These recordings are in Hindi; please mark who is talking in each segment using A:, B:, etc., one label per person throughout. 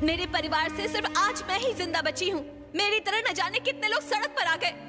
A: मेरे परिवार से सिर्फ आज मैं ही जिंदा बची हूँ। मेरी तरह न जाने कितने लोग सड़क पर आ गए।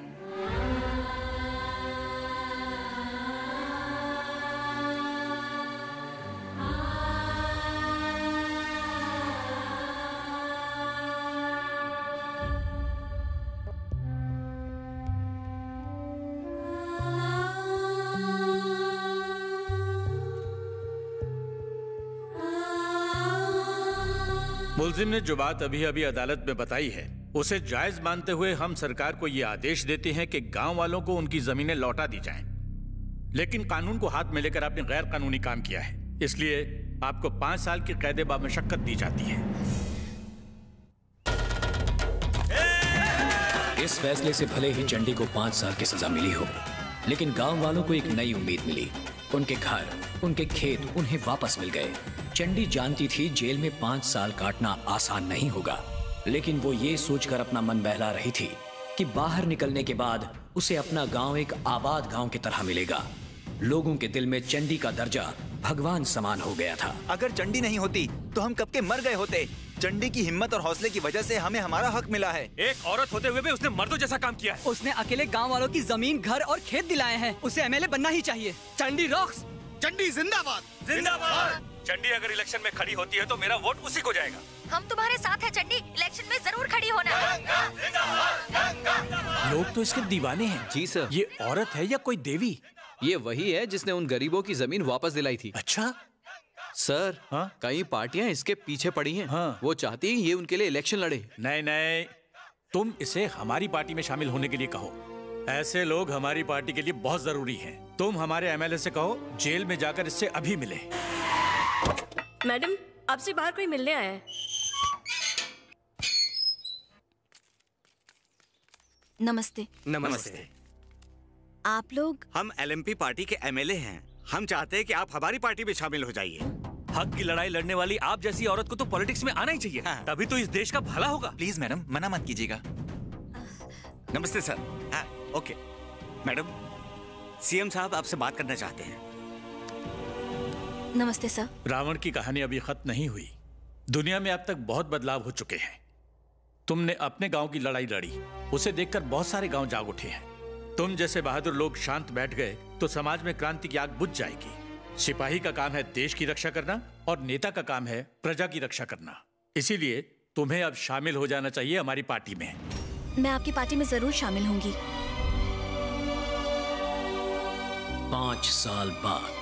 B: मुल्जिम ने जो बात अभी अभी अदालत में बताई है उसे जायज मानते हुए हम सरकार को यह आदेश देते हैं कि गांव वालों को उनकी जमीनें लौटा दी जाएं। लेकिन कानून को हाथ में लेकर आपने गैर कानूनी काम किया है, इसलिए आपको 5 साल की कैद बामशक्कत दी जाती है।
C: इस फैसले से भले ही चंडी को 5 साल की सजा मिली हो, लेकिन गांव वालों को एक नई उम्मीद मिली। उनके घर, उनके खेत उन्हें वापस मिल गए। चंडी जानती थी जेल में 5 साल काटना आसान नहीं होगा, लेकिन वो ये सोचकर अपना मन बहला रही थी कि बाहर निकलने के बाद उसे अपना गांव एक आबाद गांव की तरह मिलेगा। लोगों के दिल में चंडी का दर्जा भगवान समान हो गया था।
D: अगर चंडी नहीं होती तो हम कब के मर गए होते। चंडी की हिम्मत और हौसले की वजह से हमें हमारा हक मिला है।
E: एक औरत होते हुए भी उसने मर्दों जैसा काम किया है।
F: उसने अकेले गांव वालों की जमीन, घर और खेत दिलाए हैं। उसे एमएलए बनना ही चाहिए।
E: चंडी रॉक्स,
G: चंडी जिंदाबाद,
E: जिंदाबाद। चंडी अगर इलेक्शन में खड़ी होती है तो मेरा वोट उसी को जाएगा।
A: हम तुम्हारे साथ हैं चंडी, इलेक्शन में जरूर खड़ी होना।
B: लोग तो इसके दीवाने हैं।
H: जी सर।
B: ये औरत है या कोई देवी?
H: ये वही है जिसने उन गरीबों की जमीन वापस दिलाई थी।
B: अच्छा
H: सर, कई पार्टियां इसके पीछे पड़ी हैं। वो चाहती हैं ये उनके लिए इलेक्शन लड़े।
B: नहीं नहीं, तुम इसे हमारी पार्टी में शामिल होने के लिए कहो। ऐसे लोग हमारी पार्टी के लिए बहुत जरूरी हैं। तुम हमारे एमएलए से कहो जेल में जाकर इससे अभी मिले।
A: मैडम, आपसे बाहर कोई मिलने आया है। नमस्ते।
D: नमस्ते।
A: आप लोग?
G: हम एलएमपी पार्टी के एमएलए हैं। हम चाहते हैं कि आप हमारी पार्टी में शामिल हो जाइए।
E: हक की लड़ाई लड़ने वाली आप जैसी औरत को तो पॉलिटिक्स में आना ही चाहिए। तभी तो इस देश का भला होगा।
D: प्लीज मैडम, मना मत कीजिएगा।
G: नमस्ते सर। हाँ, ओके। मैडम, सीएम साहब आपसे बात करना चाहते हैं।
A: नमस्ते सर।
B: रावण की कहानी अभी खत्म नहीं हुई। दुनिया में अब तक बहुत बदलाव हो चुके हैं। तुमने अपने गांव की लड़ाई लड़ी, उसे देखकर बहुत सारे गांव जाग उठे हैं। तुम जैसे बहादुर लोग शांत बैठ गए तो समाज में क्रांति की आग बुझ जाएगी। सिपाही का काम है देश की रक्षा करना और नेता का काम है प्रजा की रक्षा करना। इसीलिए तुम्हें अब शामिल हो जाना चाहिए हमारी पार्टी में।
A: मैं आपकी पार्टी में जरूर शामिल होंगी।
C: 5 साल बाद।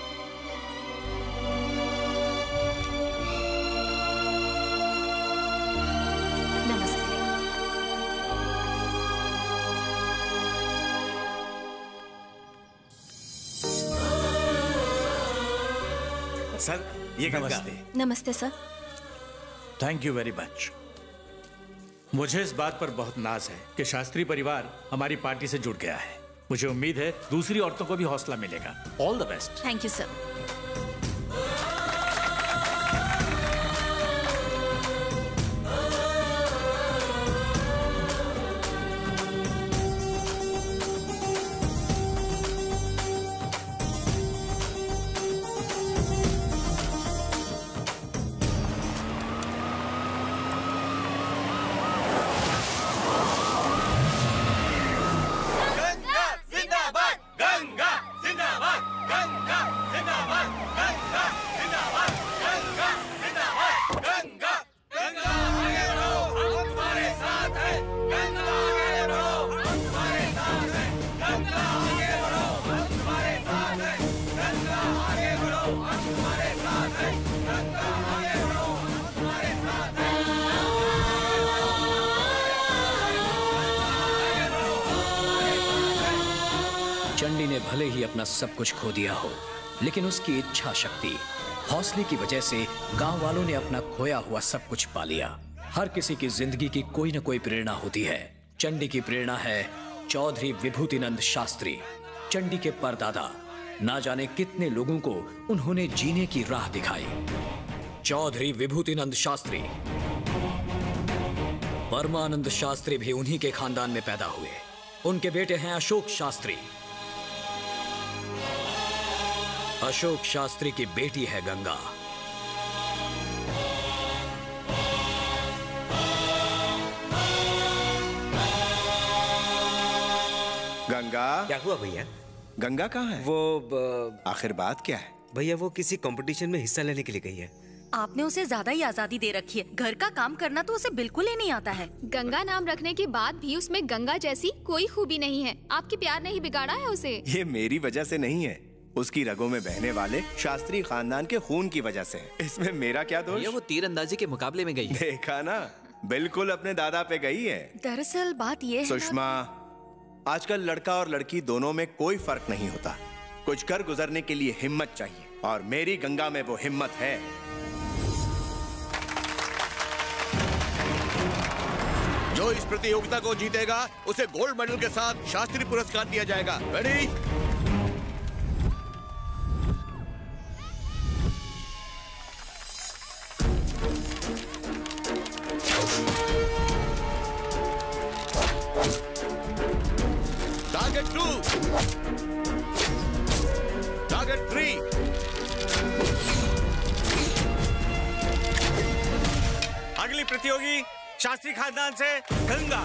G: सर, ये
B: नमस्ते।
A: नमस्ते sir.
B: Thank you very much. मुझे इस बात पर बहुत नाज है कि शास्त्री परिवार हमारी पार्टी से जुड़ गया है। मुझे उम्मीद है दूसरी औरतों को भी हौसला मिलेगा। All the best.
A: Thank you sir.
C: Chandi ने भले ही अपना सब कुछ खो दिया हो, लेकिन उसकी इच्छा शक्ति, हौसले की वजह से गांव वालों ने अपना खोया हुआ सब कुछ पा लिया। हर किसी की जिंदगी की कोई न कोई प्रेरणा होती है। चंडी की प्रेरणा है चौधरी विभूतिनंद शास्त्री। चंडी के परदादा, ना जाने कितने लोगों को उन्होंने जीने की राह दिखाई। चौधरी विभूतिनंद शास्त्री। परमानंद शास्त्री भी उन्हीं के खानदान में पैदा हुए। उनके बेटे हैं अशोक शास्त्री। अशोक शास्त्री की बेटी है गंगा।
I: गंगा।
J: क्या हुआ भैया?
I: गंगा कहाँ है?
J: वो
I: आखिर बात क्या है?
J: भैया वो किसी कंपटीशन में हिस्सा लेने के लिए गई है।
A: आपने उसे ज्यादा ही आजादी दे रखी है। घर का काम करना तो उसे बिल्कुल ही नहीं आता है।
K: गंगा नाम रखने के बाद भी उसमें गंगा जैसी कोई खूबी नहीं है। आपके प्यार ने ही बिगाड़ा है उसे।
I: ये मेरी वजह से नहीं है, उसकी रगों में बहने वाले शास्त्री खानदान के खून की वजह से है। इसमें मेरा क्या दोष?
H: ये वो तीरंदाजी के मुकाबले में गई है।
I: देखा ना, बिल्कुल अपने दादा पे गई है।
A: दरअसल बात ये है
I: सुषमा, आजकल लड़का और लड़की दोनों में कोई फर्क नहीं होता। कुछ कर गुजरने के लिए हिम्मत चाहिए, और मेरी गंगा में वो हिम्मत है।
L: जो इस प्रतियोगिता को जीतेगा उसे गोल्ड मेडल के साथ शास्त्री पुरस्कार दिया जाएगा। रेडी? Target 2, target 3।
G: अगली प्रतियोगी शास्त्री खानदान से गंगा।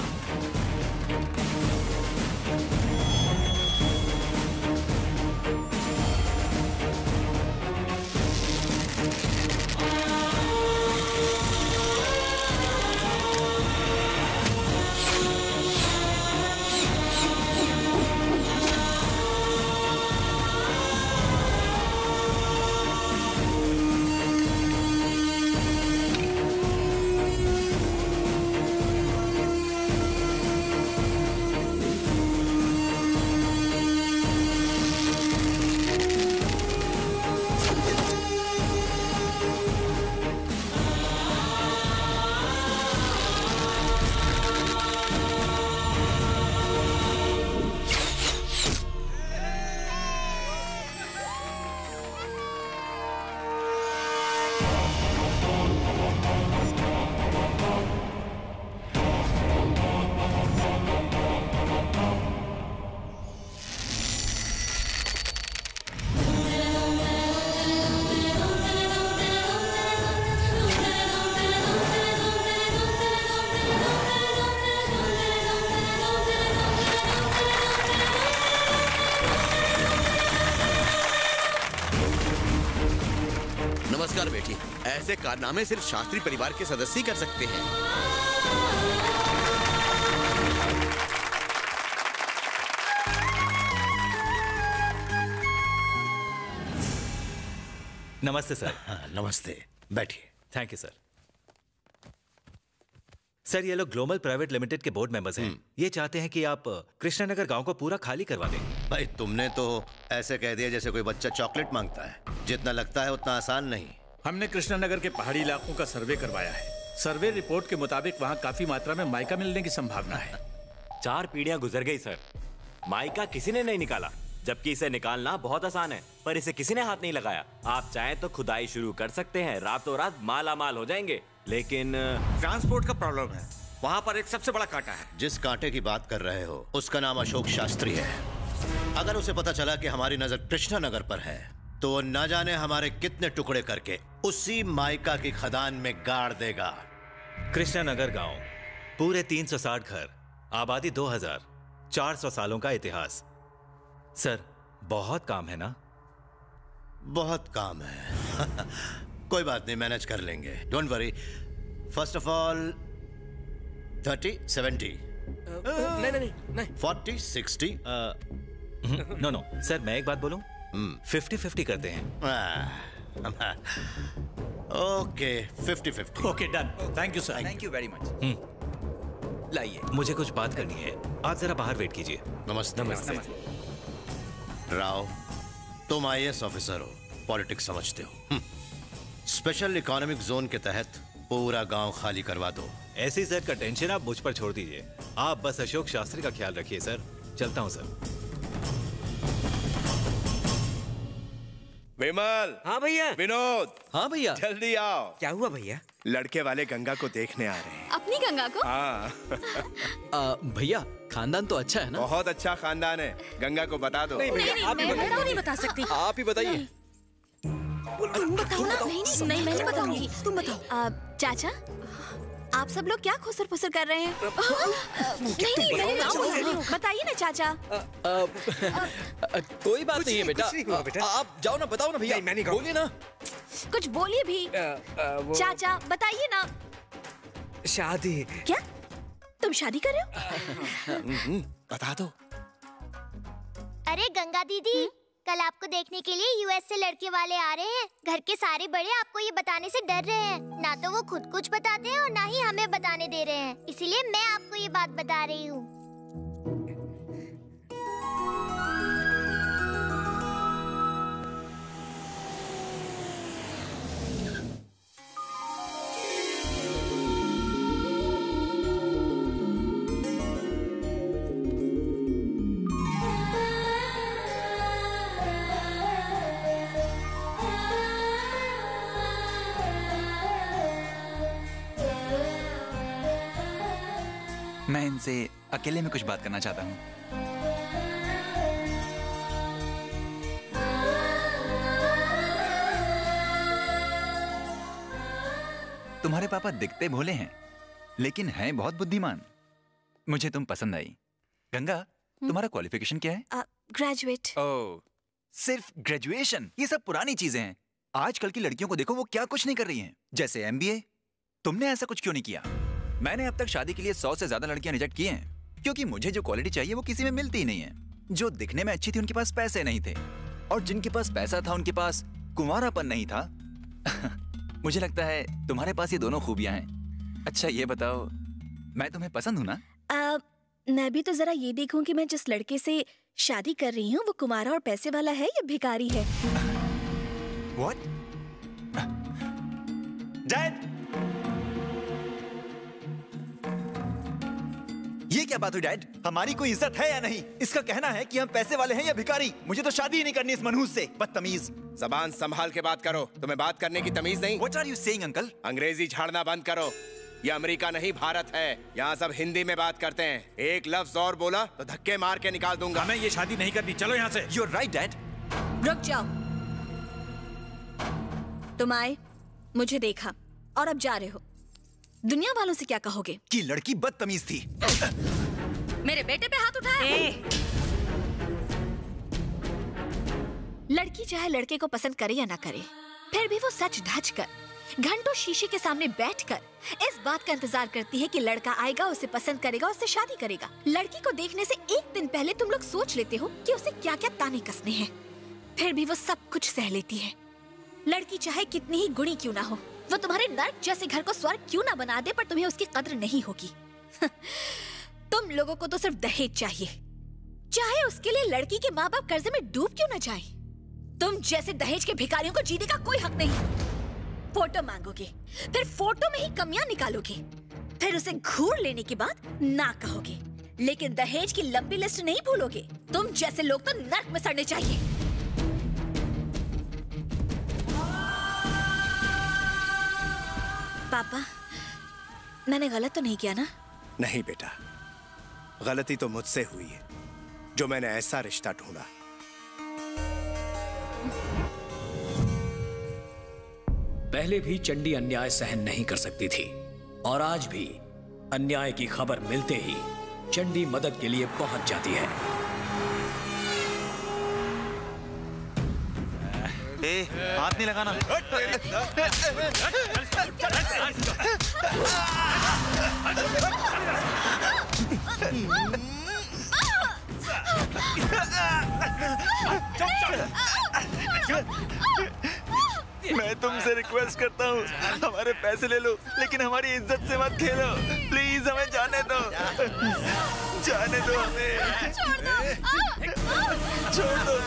L: नमस्कार बेटी। ऐसे कारनामे सिर्फ शास्त्री परिवार के सदस्य ही कर सकते हैं।
E: नमस्ते सर।
M: हाँ, नमस्ते, बैठिए।
E: Thank you sir. सर ये लोग ग्लोबल प्राइवेट लिमिटेड के बोर्ड मेंबर्स हैं। ये चाहते हैं कि आप कृष्णानगर गांव को पूरा खाली करवा दें।
M: भाई तुमने तो ऐसे कह दिया जैसे कोई बच्चा चॉकलेट मांगता है। जितना लगता है उतना आसान नहीं।
B: हमने कृष्णानगर के पहाड़ी इलाकों का सर्वे करवाया है। सर्वे रिपोर्ट के मुताबिक वहाँ काफी मात्रा में माइका मिलने की संभावना है।
E: 4 पीढ़ियां गुजर गई सर, माइका किसी ने नहीं निकाला, जबकि इसे निकालना बहुत आसान है, पर इसे किसी ने हाथ नहीं लगाया। आप चाहें तो खुदाई शुरू कर सकते हैं, रातों रात माला माल हो जाएंगे, लेकिन
G: ट्रांसपोर्ट का प्रॉब्लम है। वहाँ पर एक सबसे बड़ा कांटा है।
M: जिस कांटे की बात कर रहे हो उसका नाम अशोक शास्त्री है। अगर उसे पता चला कि हमारी नजर कृष्णानगर पर है तो वो न जाने हमारे कितने टुकड़े करके उसी माइका की खदान में गाड़ देगा।
E: कृष्णानगर गांव, पूरे 360 घर, आबादी 2000, 400 सालों का इतिहास। सर बहुत काम है ना?
M: बहुत काम है। कोई बात नहीं, मैनेज कर लेंगे, don't worry. First of all 30, 70,
E: नहीं
M: 40, 60।
E: नो सर, मैं एक बात बोलूं? 50-50 करते हैं।
M: Okay 50-50।
B: Okay done. Thank you sir.
D: Thank you very much.
E: लाइए, मुझे कुछ बात करनी है। आप जरा बाहर वेट कीजिए।
M: नमस्ते।
E: नमस्ते।
M: राव, तुम IAS ऑफिसर हो, पॉलिटिक्स समझते हो। स्पेशल इकोनॉमिक जोन के तहत पूरा गांव खाली करवा दो।
E: ऐसी सर का टेंशन आप मुझ पर छोड़ दीजिए। आप बस अशोक शास्त्री का ख्याल रखिए सर। चलता हूं सर।
I: विमल।
J: हाँ भैया।
I: विनोद।
H: हाँ भैया।
I: जल्दी आओ।
J: क्या हुआ भैया?
I: लड़के वाले गंगा को देखने आ रहे हैं।
K: अपनी गंगा को?
I: हाँ।
H: भैया खानदान तो अच्छा है ना?
I: बहुत अच्छा खानदान है, गंगा को बता दो।
A: नहीं, मैं नहीं बता सकती।
H: आप ही बताइए।
A: तुम बताओ ना। नहीं, मैं नहीं बताऊंगी, तुम बताओ।
K: चाचा,
A: आप सब लोग क्या खुसर फुसर कर रहे हैं? नहीं, मेरे गाँव में नहीं हूँ। बताइए ना चाचा।
H: कोई बात नहीं है बेटा। आप जाओ ना, बताओ ना भैया। बोलिए ना।
A: कुछ बोलिए भी। चाचा बताइए ना।
J: शादी।
A: क्या तुम शादी कर रहे हो?
I: बता दो।
N: अरे गंगा दीदी, कल आपको देखने के लिए यूएस से लड़के वाले आ रहे हैं। घर के सारे बड़े आपको ये बताने से डर रहे हैं। ना तो वो खुद कुछ बताते हैं और ना ही हमें बताने दे रहे हैं। इसीलिए मैं आपको ये बात बता रही हूँ।
D: मैं इनसे अकेले में कुछ बात करना चाहता हूँ। तुम्हारे पापा दिखते भोले हैं, लेकिन हैं बहुत बुद्धिमान। मुझे तुम पसंद आई। गंगा, तुम्हारा क्वालिफिकेशन क्या है?
A: ग्रेजुएट।
D: ओह, सिर्फ ग्रेजुएशन? ये सब पुरानी चीजें हैं। आजकल की लड़कियों को देखो, वो क्या कुछ नहीं कर रही हैं। जैसे एमबीए। तुमने ऐसा कुछ क्यों नहीं किया? मैंने अब तक शादी के लिए 100 से ज्यादा लड़कियां रिजेक्ट की हैं, क्योंकि मुझे जो क्वालिटी चाहिए वो किसी में मिलती ही नहीं है। जो दिखने में अच्छी थी उनके पास पैसे नहीं थे, और जिनके पास पैसा था उनके पास कुंवारापन नहीं था। मुझे लगता है तुम्हारे पास ये दोनों खूबियां हैं। अच्छा ये बताओ, मैं तुम्हें पसंद हूं ना?
A: मैं भी तो जरा ये देखूं कि मैं जिस लड़के से शादी कर रही हूँ वो कुंवारा और पैसे वाला है या भिखारी है।
D: What? डैड! ये क्या बात हुई डैड? हमारी कोई इज्जत है या नहीं? इसका कहना है कि हम पैसे वाले हैं या भिखारी। मुझे तो शादी ही नहीं करनी इस मनहूस से। बदतमीज।
I: जबान संभाल के बात करो। तुम्हें बात करने की तमीज नहीं?
D: What are you saying, uncle?
I: अंग्रेजी झाड़ना बंद करो। ये अमेरिका नहीं भारत है। यहाँ सब हिंदी में बात करते हैं। एक लफ्ज और बोला तो धक्के मार के निकाल दूंगा।
B: हमें ये शादी नहीं करनी, चलो यहाँ से।
D: You're right, Dad.
A: रुक जाओ। तुम आए, मुझे देखा और अब जा रहे हो। दुनिया वालों से क्या कहोगे?
D: कि लड़की बदतमीज थी।
A: मेरे बेटे पे हाथ उठाया। लड़की चाहे लड़के को पसंद करे या ना करे, फिर भी वो सच ढच कर घंटों शीशे के सामने बैठकर इस बात का इंतजार करती है कि लड़का आएगा, उसे पसंद करेगा, उससे शादी करेगा। लड़की को देखने से एक दिन पहले तुम लोग सोच लेते हो कि उसे क्या क्या ताने कसने हैं, फिर भी वो सब कुछ सह लेती है। लड़की चाहे कितनी ही गुणी क्यों ना हो, वो तुम्हारे नर्क जैसे घर को स्वर्ग क्यों ना बना दे, पर तुम्हें उसकी कद्र नहीं होगी। तुम लोगों को तो सिर्फ दहेज चाहिए, चाहे उसके लिए लड़की के माँ बाप कर्जे में डूब क्यों ना जाए। तुम जैसे दहेज के भिखारियों को जीने का कोई हक नहीं। फोटो मांगोगे, फिर फोटो में ही कमियां निकालोगे, फिर उसे घूर लेने के बाद ना कहोगे, लेकिन दहेज की लंबी लिस्ट नहीं भूलोगे। तुम जैसे लोग तो नर्क में सड़ने चाहिए। पापा, मैंने गलत तो नहीं किया ना?
I: नहीं बेटा, गलती तो मुझसे हुई है जो मैंने ऐसा रिश्ता ढूंढा।
C: पहले भी चंडी अन्याय सहन नहीं कर सकती थी, और आज भी अन्याय की खबर मिलते ही चंडी मदद के लिए पहुंच जाती है।
D: हाथ नहीं लगाना। मैं तुमसे रिक्वेस्ट करता हूँ, हमारे पैसे ले लो, लेकिन हमारी इज्जत से मत खेलो। प्लीज हमें जाने दो, जाने दो हमें। छोड़ दो,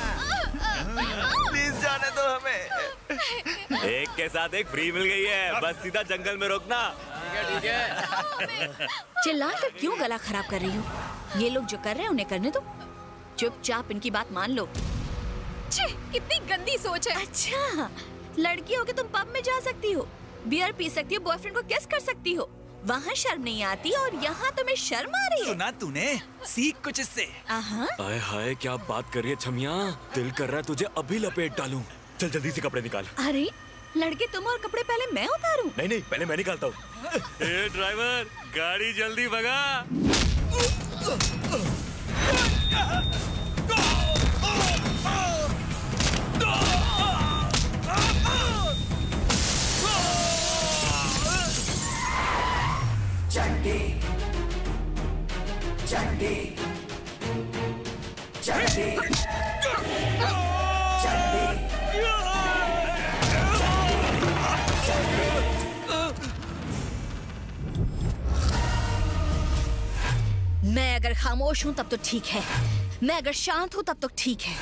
D: प्लीज जाने दो हमें।
E: एक के साथ एक फ्री मिल गई है, बस सीधा जंगल में रोकना।
H: ठीक है।
A: चिल्लाकर क्यों गला खराब कर रही हो? ये लोग जो कर रहे हैं उन्हें करने दो। चुपचाप इनकी बात मान लो। छे, कितनी गंदी सोच है। अच्छा, लड़की हो के तुम पब में जा सकती हो, बियर पी सकती हो, बॉयफ्रेंड को किस कर सकती हो, वहाँ शर्म नहीं आती और यहाँ तुम्हें शर्म आ रही है।
D: सुना तूने? सीख कुछ इससे।
E: हाय हाय, क्या बात कर रही है छमिया, दिल कर रहा है तुझे अभी लपेट डालूं। चल जल्दी से कपड़े निकाल।
A: अरे लड़के तुम और कपड़े पहले मैं उतारूं?
E: नहीं नहीं, पहले मैं निकालता हूँ। ए ड्राइवर, गाड़ी जल्दी भगा।
O: चंडी चंडी चंडी चंडी।
A: मैं अगर खामोश हूं तब तो ठीक है, मैं अगर शांत हूं तब तो ठीक है,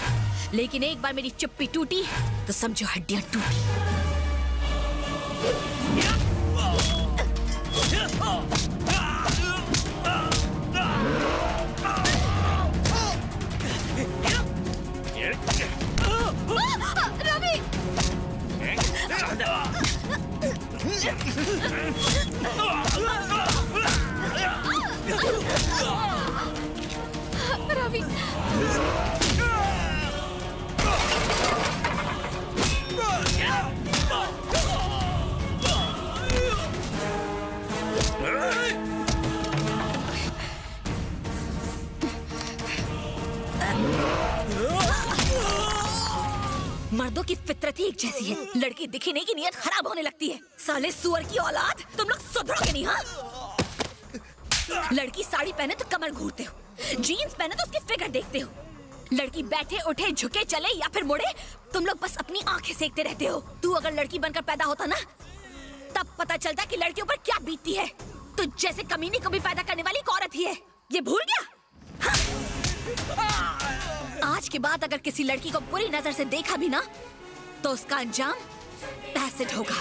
A: लेकिन एक बार मेरी चुप्पी टूटी तो समझो हड्डियां टूटी।
K: रवि,
A: मर्दों की फितरत ही एक जैसी है, लड़की दिखी नहीं की नियत खराब होने लगती है। साले सुअर की औलाद, तुम लोग सुधरोगे नहीं। हाँ, लड़की साड़ी पहने तो कमर घूरते हो, जीन्स पहने तो उसकी फिगर देखते हो, लड़की बैठे उठे झुके चले या फिर मुड़े तुम लोग बस अपनी आंखें सेकते रहते हो। तू अगर लड़की बनकर पैदा होता ना, तब पता चलता कि लड़कियों पर क्या बीतती है। तो जैसे कमीनी को भी पैदा करने वाली एक औरत ही है, ये भूल गया? हाँ? आज के बाद अगर किसी लड़की को बुरी नजर से देखा भी ना, तो उसका अंजाम पैसेट होगा।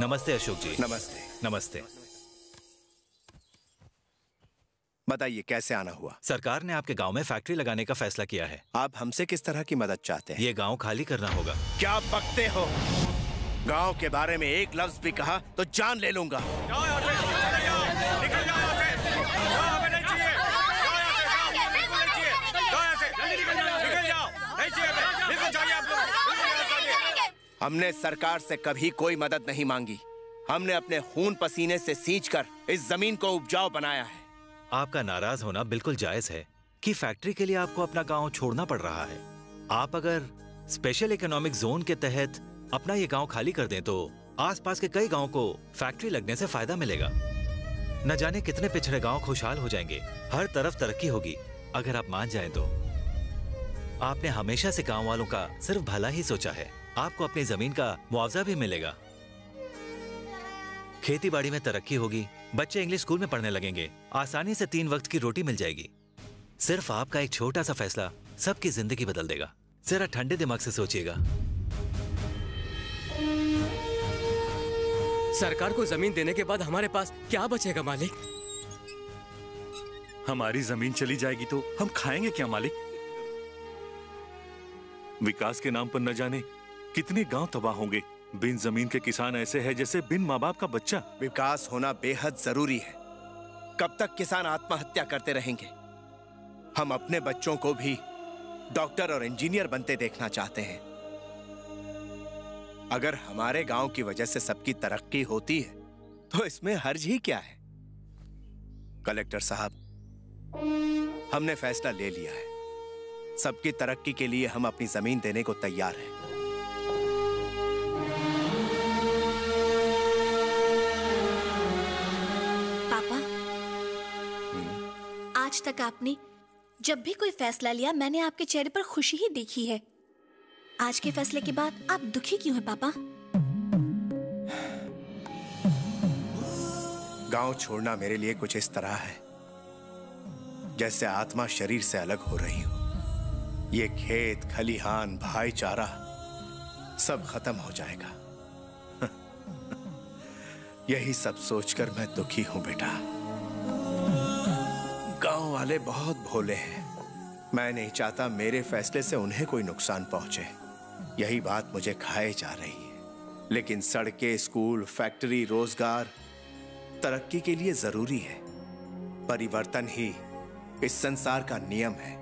P: नमस्ते अशोक जी।
I: नमस्ते।
P: नमस्ते।
I: बताइए कैसे आना हुआ?
P: सरकार ने आपके गांव में फैक्ट्री लगाने का फैसला किया है।
I: आप हमसे किस तरह की मदद चाहते हैं?
P: ये गांव खाली करना होगा।
I: क्या बकते हो? गांव के बारे में एक लफ्ज भी कहा तो जान ले लूंगा। हमने सरकार से कभी कोई मदद नहीं मांगी। हमने अपने खून पसीने से सींचकर इस जमीन को उपजाऊ बनाया है।
P: आपका नाराज होना बिल्कुल जायज है कि फैक्ट्री के लिए आपको अपना गांव छोड़ना पड़ रहा है। आप अगर स्पेशल इकोनॉमिक जोन के तहत अपना ये गांव खाली कर दें तो आसपास के कई गांव को फैक्ट्री लगने से फायदा मिलेगा। न जाने कितने पिछड़े गांव खुशहाल हो जाएंगे, हर तरफ तरक्की होगी। अगर आप मान जाएं तो आपने हमेशा से गांव वालों का सिर्फ भला ही सोचा है। आपको अपनी जमीन का मुआवजा भी मिलेगा, खेती बाड़ी में तरक्की होगी, बच्चे इंग्लिश स्कूल में पढ़ने लगेंगे, आसानी से 3 वक्त की रोटी मिल जाएगी। सिर्फ आपका एक छोटा सा फैसला सबकी जिंदगी बदल देगा। जरा ठंडे दिमाग से सोचिएगा।
Q: सरकार को जमीन देने के बाद हमारे पास क्या बचेगा मालिक?
E: हमारी जमीन चली जाएगी तो हम खाएंगे क्या मालिक? विकास के नाम पर न जाने कितने गांव तबाह होंगे। बिन जमीन के किसान ऐसे हैं जैसे बिन माँ बाप का बच्चा।
I: विकास होना बेहद जरूरी है। कब तक किसान आत्महत्या करते रहेंगे? हम अपने बच्चों को भी डॉक्टर और इंजीनियर बनते देखना चाहते हैं। अगर हमारे गांव की वजह से सबकी तरक्की होती है तो इसमें हर्ज ही क्या है? कलेक्टर साहब, हमने फैसला ले लिया है। सबकी तरक्की के लिए हम अपनी जमीन देने को तैयार हैं।
A: पापा, आज तक आपने जब भी कोई फैसला लिया, मैंने आपके चेहरे पर खुशी ही देखी है। आज के फैसले के बाद आप दुखी क्यों हैं पापा?
I: गांव छोड़ना मेरे लिए कुछ इस तरह है जैसे आत्मा शरीर से अलग हो रही हो। ये खेत खलिहान भाईचारा सब खत्म हो जाएगा। यही सब सोचकर मैं दुखी हूं बेटा। गांव वाले बहुत भोले हैं। मैं नहीं चाहता मेरे फैसले से उन्हें कोई नुकसान पहुंचे। यही बात मुझे खाए जा रही है। लेकिन सड़कें, स्कूल, फैक्ट्री, रोजगार तरक्की के लिए जरूरी है। परिवर्तन ही इस संसार का नियम है।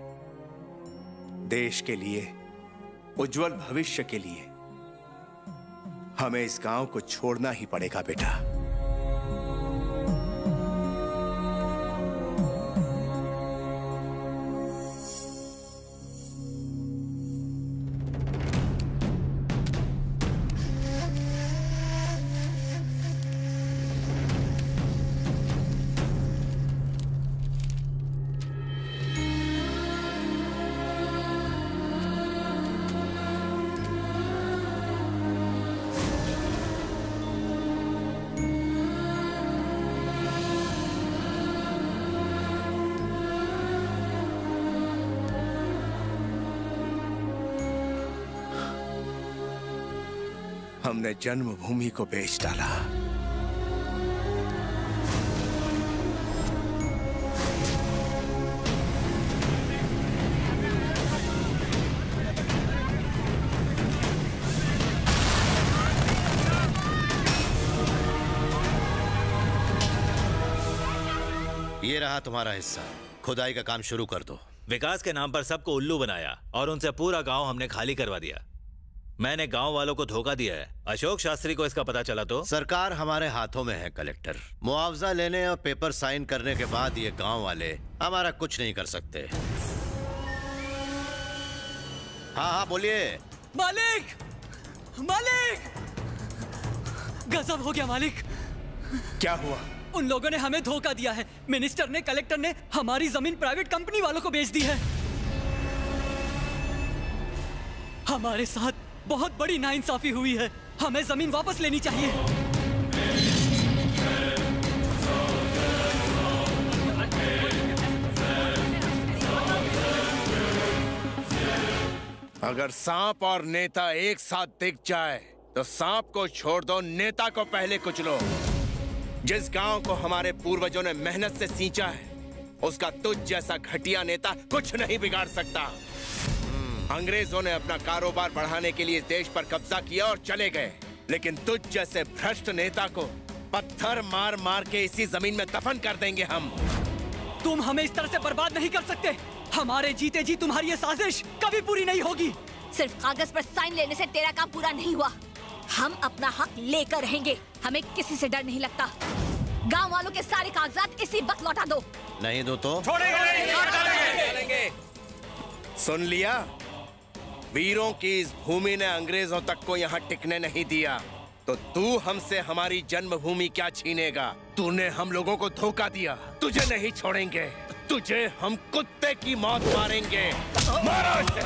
I: देश के लिए, उज्जवल भविष्य के लिए हमें इस गांव को छोड़ना ही पड़ेगा बेटा। हमने जन्मभूमि को बेच डाला।
M: ये रहा तुम्हारा हिस्सा। खुदाई का काम शुरू कर दो।
P: विकास के नाम पर सबको उल्लू बनाया और उनसे पूरा गांव हमने खाली करवा दिया। मैंने गांव वालों को धोखा दिया है। अशोक शास्त्री को इसका पता चला तो?
M: सरकार हमारे हाथों में है कलेक्टर। मुआवजा लेने और पेपर साइन करने के बाद ये गांव वाले हमारा कुछ नहीं कर सकते। हाँ बोलिए।
F: मालिक, मालिक, गजब हो गया मालिक।
I: क्या हुआ?
F: उन लोगों ने हमें धोखा दिया है। मिनिस्टर ने, कलेक्टर ने हमारी जमीन प्राइवेट कंपनी वालों को बेच दी है। हमारे साथ बहुत बड़ी नाइंसाफी हुई है। हमें जमीन वापस लेनी चाहिए।
I: अगर सांप और नेता एक साथ दिख जाए तो सांप को छोड़ दो, नेता को पहले कुचलो। जिस गांव को हमारे पूर्वजों ने मेहनत से सींचा है, उसका तुझ जैसा घटिया नेता कुछ नहीं बिगाड़ सकता। अंग्रेजों ने अपना कारोबार बढ़ाने के लिए देश पर कब्जा किया और चले गए, लेकिन तुझ जैसे भ्रष्ट नेता को पत्थर मार मार के इसी जमीन में दफन कर देंगे हम।
F: तुम हमें इस तरह से बर्बाद नहीं कर सकते। हमारे जीते जी तुम्हारी ये साजिश कभी पूरी नहीं होगी।
A: सिर्फ कागज पर साइन लेने से तेरा काम पूरा नहीं हुआ। हम अपना हक लेकर रहेंगे। हमें किसी से डर नहीं लगता। गांव वालों के सारे कागजात इसी वक्त लौटा दो।
M: नहीं दो तो
I: छोड़ेंगे। सुन लिया? वीरों की इस भूमि ने अंग्रेजों तक को यहाँ टिकने नहीं दिया, तो तू हमसे हमारी जन्मभूमि क्या छीनेगा? तूने हम लोगों को धोखा दिया। तुझे नहीं छोड़ेंगे। तुझे हम कुत्ते की मौत मारेंगे। मारो इसे।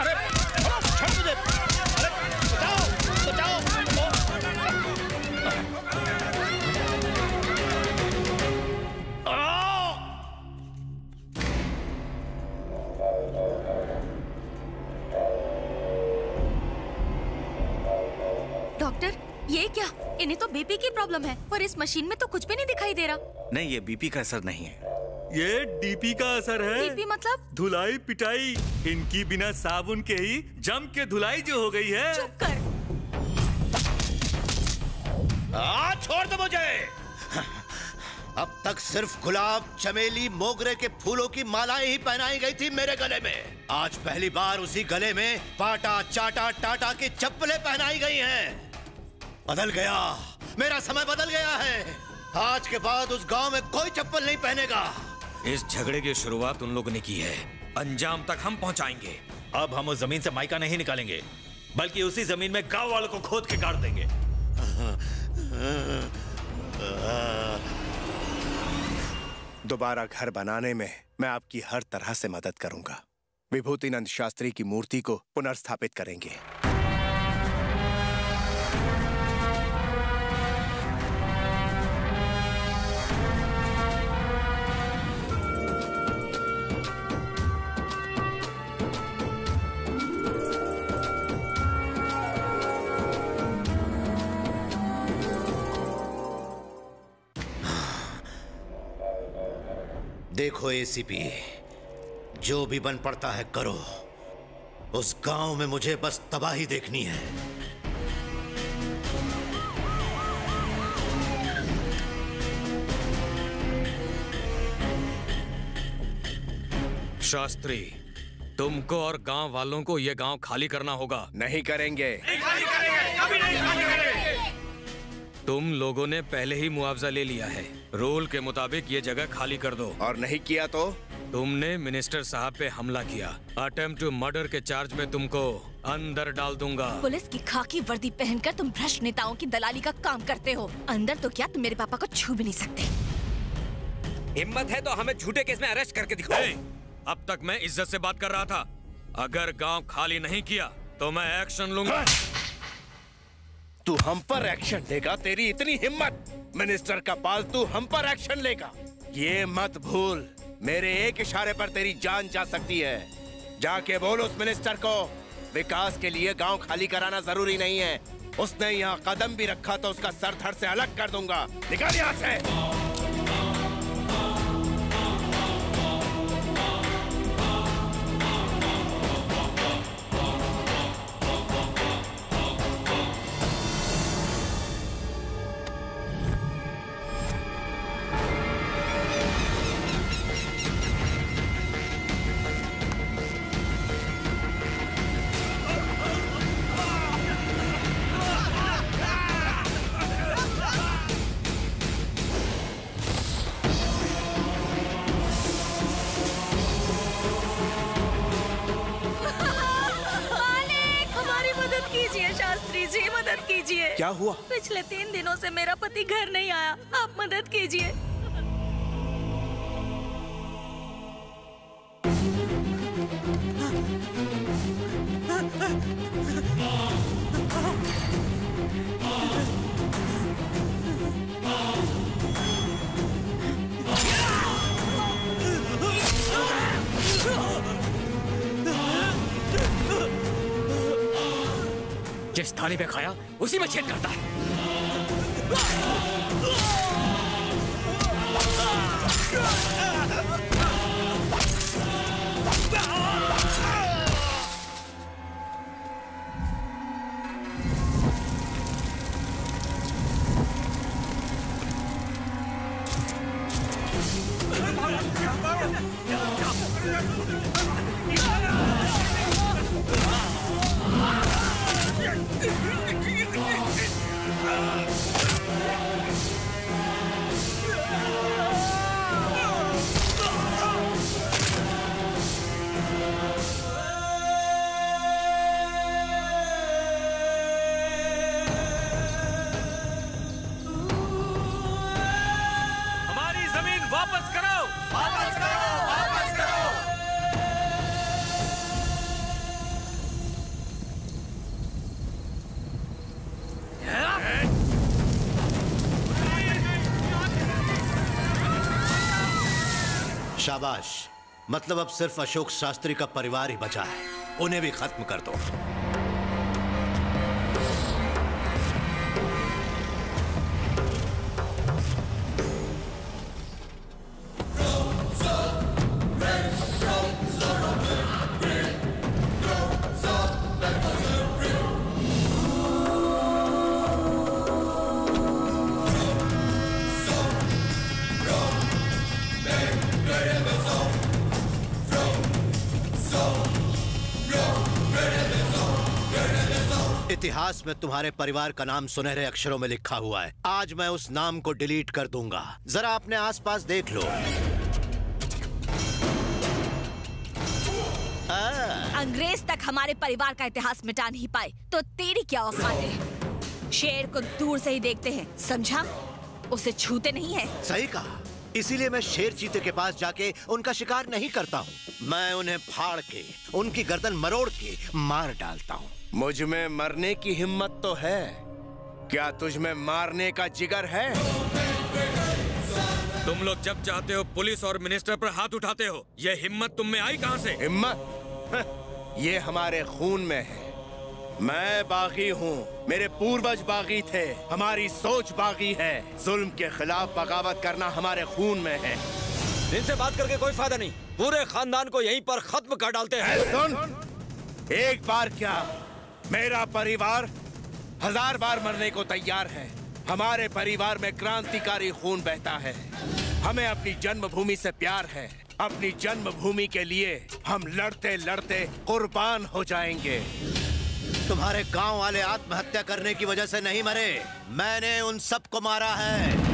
M: अरे छोड़ मुझे। अरे बचाओ, बचाओ।
A: डॉक्टर, ये क्या? इन्हें तो बीपी की प्रॉब्लम है और इस मशीन में तो कुछ भी नहीं दिखाई दे रहा।
G: नहीं, ये बीपी का असर नहीं है।
O: ये डीपी का असर है।
A: डीपी मतलब?
O: धुलाई पिटाई। इनकी बिना साबुन के ही जम के धुलाई जो हो गई है।
A: चुप कर।
M: छोड़ दो मुझे। अब तक सिर्फ गुलाब, चमेली, मोगरे के फूलों की मालाएं ही पहनाई गई थी मेरे गले में। आज पहली बार उसी गले में पाटा, चाटा, टाटा की चप्पलें पहनाई गई हैं। बदल गया, मेरा समय बदल गया है। आज के बाद उस गांव में कोई चप्पल नहीं पहनेगा।
P: इस झगड़े की शुरुआत उन लोगों ने की है, अंजाम तक हम पहुंचाएंगे। अब हम उस जमीन से माइका नहीं निकालेंगे, बल्कि उसी जमीन में गांव वालों को खोद के काट देंगे।
I: दोबारा घर बनाने में मैं आपकी हर तरह से मदद करूंगा। विभूतिनंद शास्त्री की मूर्ति को पुनर्स्थापित करेंगे।
M: देखो एसीपी, जो भी बन पड़ता है करो। उस गांव में मुझे बस तबाही देखनी है।
Q: शास्त्री, तुमको और गांव वालों को ये गांव खाली करना होगा।
I: नहीं करेंगे।
Q: तुम लोगों ने पहले ही मुआवजा ले लिया है। रूल के मुताबिक ये जगह खाली कर दो।
I: और नहीं किया तो?
Q: तुमने मिनिस्टर साहब पे हमला किया। अटेम्प्ट टू मर्डर के चार्ज में तुमको अंदर डाल दूंगा।
A: पुलिस की खाकी वर्दी पहनकर तुम भ्रष्ट नेताओं की दलाली का काम करते हो। अंदर तो क्या, तुम मेरे पापा को छू भी नहीं सकते।
Q: हिम्मत है तो हमें झूठे केस में अरेस्ट करके दिखाओ। अब तक मैं इज्जत से बात कर रहा था। अगर गांव खाली नहीं किया तो मैं एक्शन लूंगा।
I: तू हम पर एक्शन लेगा? तेरी इतनी हिम्मत? मिनिस्टर का पालतू हम पर एक्शन लेगा? ये मत भूल, मेरे एक इशारे पर तेरी जान जा सकती है। जाके बोल उस मिनिस्टर को, विकास के लिए गांव खाली कराना जरूरी नहीं है। उसने यहाँ कदम भी रखा तो उसका सर धड़ से अलग कर दूंगा। निकल यहाँ से। क्या हुआ?
A: पिछले 3 दिनों से मेरा पति घर नहीं आया, आप मदद कीजिए।
Q: जिस थाली में खाया उसी में छेद करता है।
M: शाबाश, मतलब अब सिर्फ अशोक शास्त्री का परिवार ही बचा है। उन्हें भी खत्म कर दो। इतिहास में तुम्हारे परिवार का नाम सुनहरे अक्षरों में लिखा हुआ है। आज मैं उस नाम को डिलीट कर दूंगा। जरा अपने आसपास देख लो।
A: अंग्रेज तक हमारे परिवार का इतिहास मिटा नहीं पाए तो तेरी क्या औकात है? शेर को दूर से ही देखते हैं, समझा? उसे छूते नहीं है।
M: सही कहा। इसीलिए मैं शेर चीते के पास जाके उनका शिकार नहीं करता हूँ। मैं उन्हें फाड़ के, उनकी गर्दन मरोड़ के मार डालता हूँ।
I: मुझ में मरने की हिम्मत तो है, क्या तुझ में मारने का जिगर है?
Q: तुम लोग जब चाहते हो पुलिस और मिनिस्टर पर हाथ उठाते हो। ये हिम्मत तुम में आई कहां से?
I: हिम्मत ये हमारे खून में है। मैं बागी हूँ, मेरे पूर्वज बागी थे, हमारी सोच बागी है। जुल्म के खिलाफ बगावत करना हमारे खून में है।
Q: इनसे बात करके कोई फायदा नहीं, पूरे खानदान को यहीं पर खत्म कर डालते हैं।
I: सुन, एक बार क्या, मेरा परिवार 1000 बार मरने को तैयार है। हमारे परिवार में क्रांतिकारी खून बहता है। हमें अपनी जन्मभूमि से प्यार है। अपनी जन्मभूमि के लिए हम लड़ते लड़ते कुर्बान हो जाएंगे।
M: तुम्हारे गांव वाले आत्महत्या करने की वजह से नहीं मरे, मैंने उन सबको मारा है।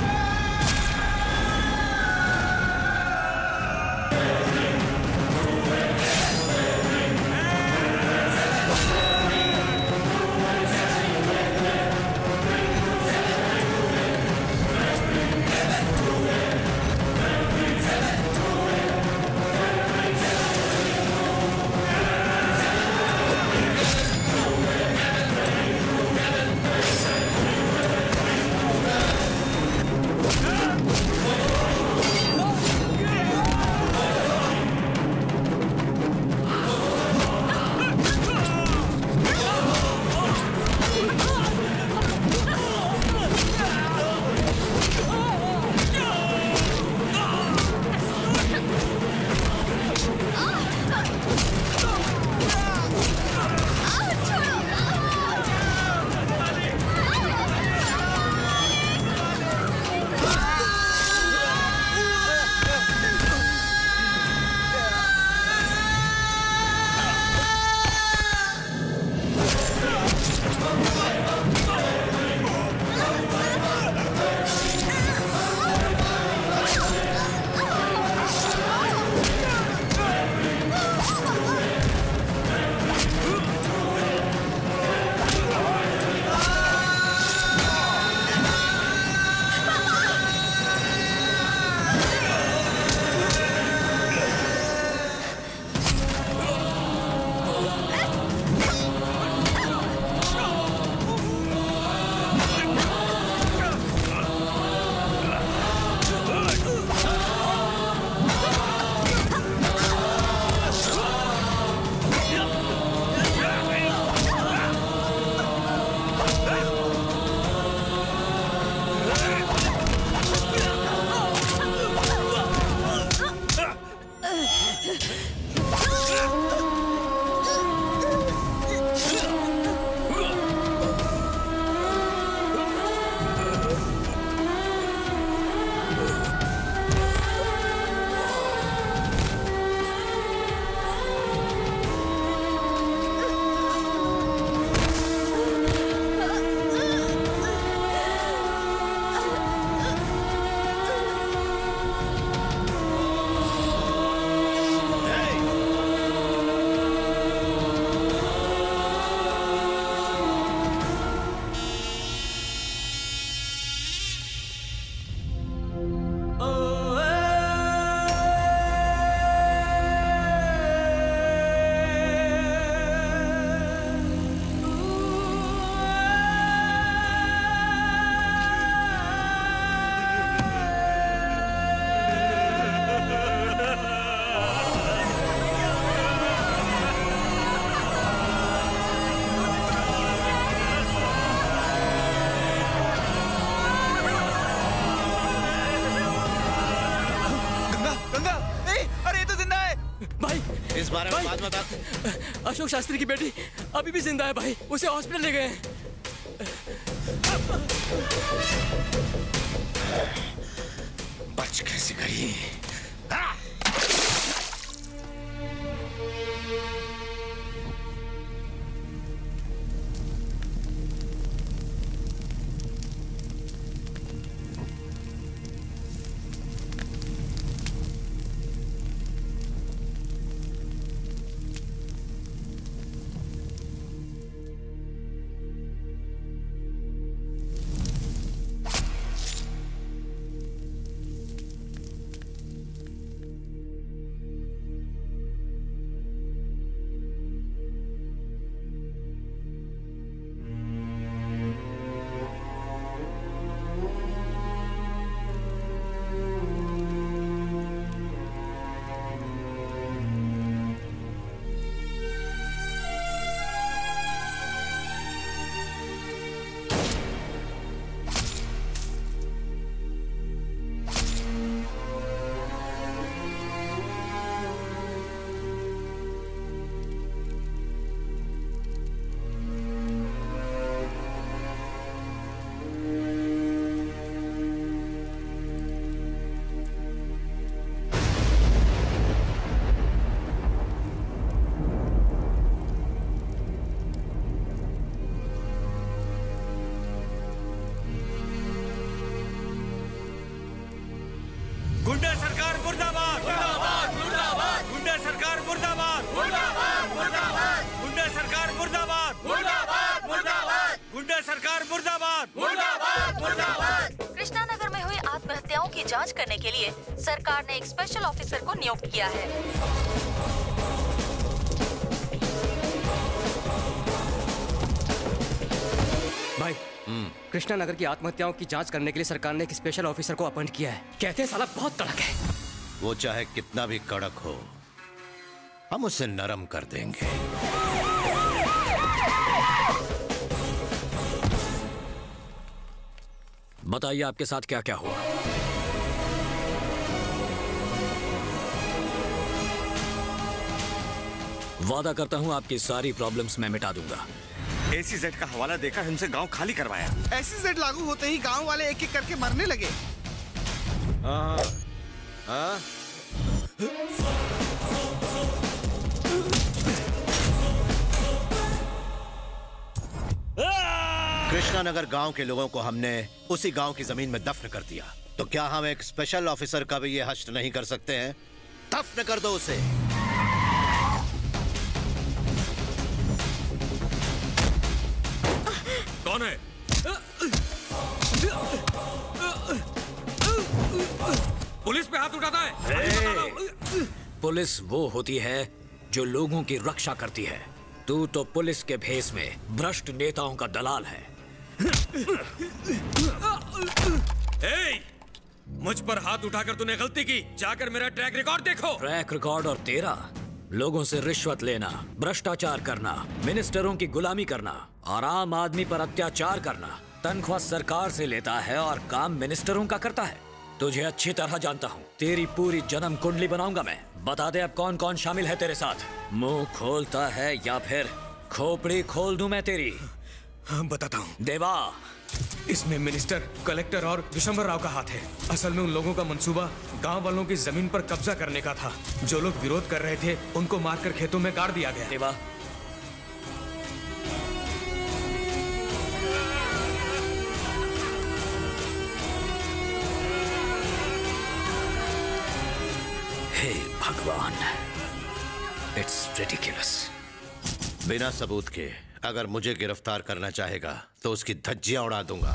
F: इस बारे में बाद में बात। अशोक शास्त्री की बेटी अभी भी जिंदा है भाई, उसे हॉस्पिटल ले गए हैं।
M: बच कैसे गई?
Q: सरकार मुर्दाबाद, मुर्दाबाद, मुर्दाबाद। गुंडा सरकार मुर्दाबाद, मुर्दाबाद, मुर्दाबाद। गुंडा सरकार मुर्दाबाद, मुर्दाबाद, मुर्दाबाद। गुंडा सरकार मुर्दाबाद, मुर्दाबाद, मुर्दाबाद।
A: कृष्णा नगर में हुई आत्महत्याओं की जांच करने के लिए सरकार ने एक स्पेशल ऑफिसर को नियुक्त किया है।
F: भाई, कृष्णा नगर की आत्महत्याओं की जांच करने के लिए सरकार ने एक स्पेशल ऑफिसर को अपॉइंट किया है। कहते हैं साला बहुत कड़क है।
M: वो चाहे कितना भी कड़क हो, हम उसे नरम कर देंगे।
C: बताइए आपके साथ क्या क्या हुआ। वादा करता हूं आपकी सारी प्रॉब्लम्स मैं मिटा दूंगा।
G: एसीजेड का हवाला देकर हमसे गांव खाली करवाया।
R: एसीजेड लागू होते ही गांव वाले एक एक करके मरने लगे।
M: कृष्णा नगर गांव के लोगों को हमने उसी गांव की जमीन में दफन कर दिया, तो क्या हम एक स्पेशल ऑफिसर का भी ये हश्र नहीं कर सकते हैं? दफन कर दो उसे।
Q: कौन है? पुलिस पे हाथ उठाता है।
C: पुलिस वो होती है जो लोगों की रक्षा करती है। तू तो पुलिस के भेष में भ्रष्ट नेताओं का दलाल है।
Q: मुझ पर हाथ उठाकर तूने गलती की। जाकर मेरा ट्रैक रिकॉर्ड देखो।
C: ट्रैक रिकॉर्ड और तेरा? लोगों से रिश्वत लेना, भ्रष्टाचार करना, मिनिस्टरों की गुलामी करना और आम आदमी पर अत्याचार करना। तनख्वाह सरकार से लेता है और काम मिनिस्टरों का करता है। तुझे अच्छी तरह जानता हूँ। तेरी पूरी जन्म कुंडली बनाऊंगा मैं। बता दे अब कौन कौन शामिल है तेरे साथ। मुंह खोलता है या फिर खोपड़ी खोल दूं मैं तेरी?
Q: हाँ, बताता हूँ।
C: देवा,
Q: इसमें मिनिस्टर, कलेक्टर और विशंबर राव का हाथ है। असल में उन लोगों का मंसूबा गांव वालों की जमीन पर कब्जा करने का था। जो लोग विरोध कर रहे थे उनको मारकर खेतों में गाड़ दिया गया।
C: देवा, हे भगवान, इट्स रिडिकुलस।
M: बिना सबूत के अगर मुझे गिरफ्तार करना चाहेगा तो उसकी धज्जियां उड़ा दूंगा।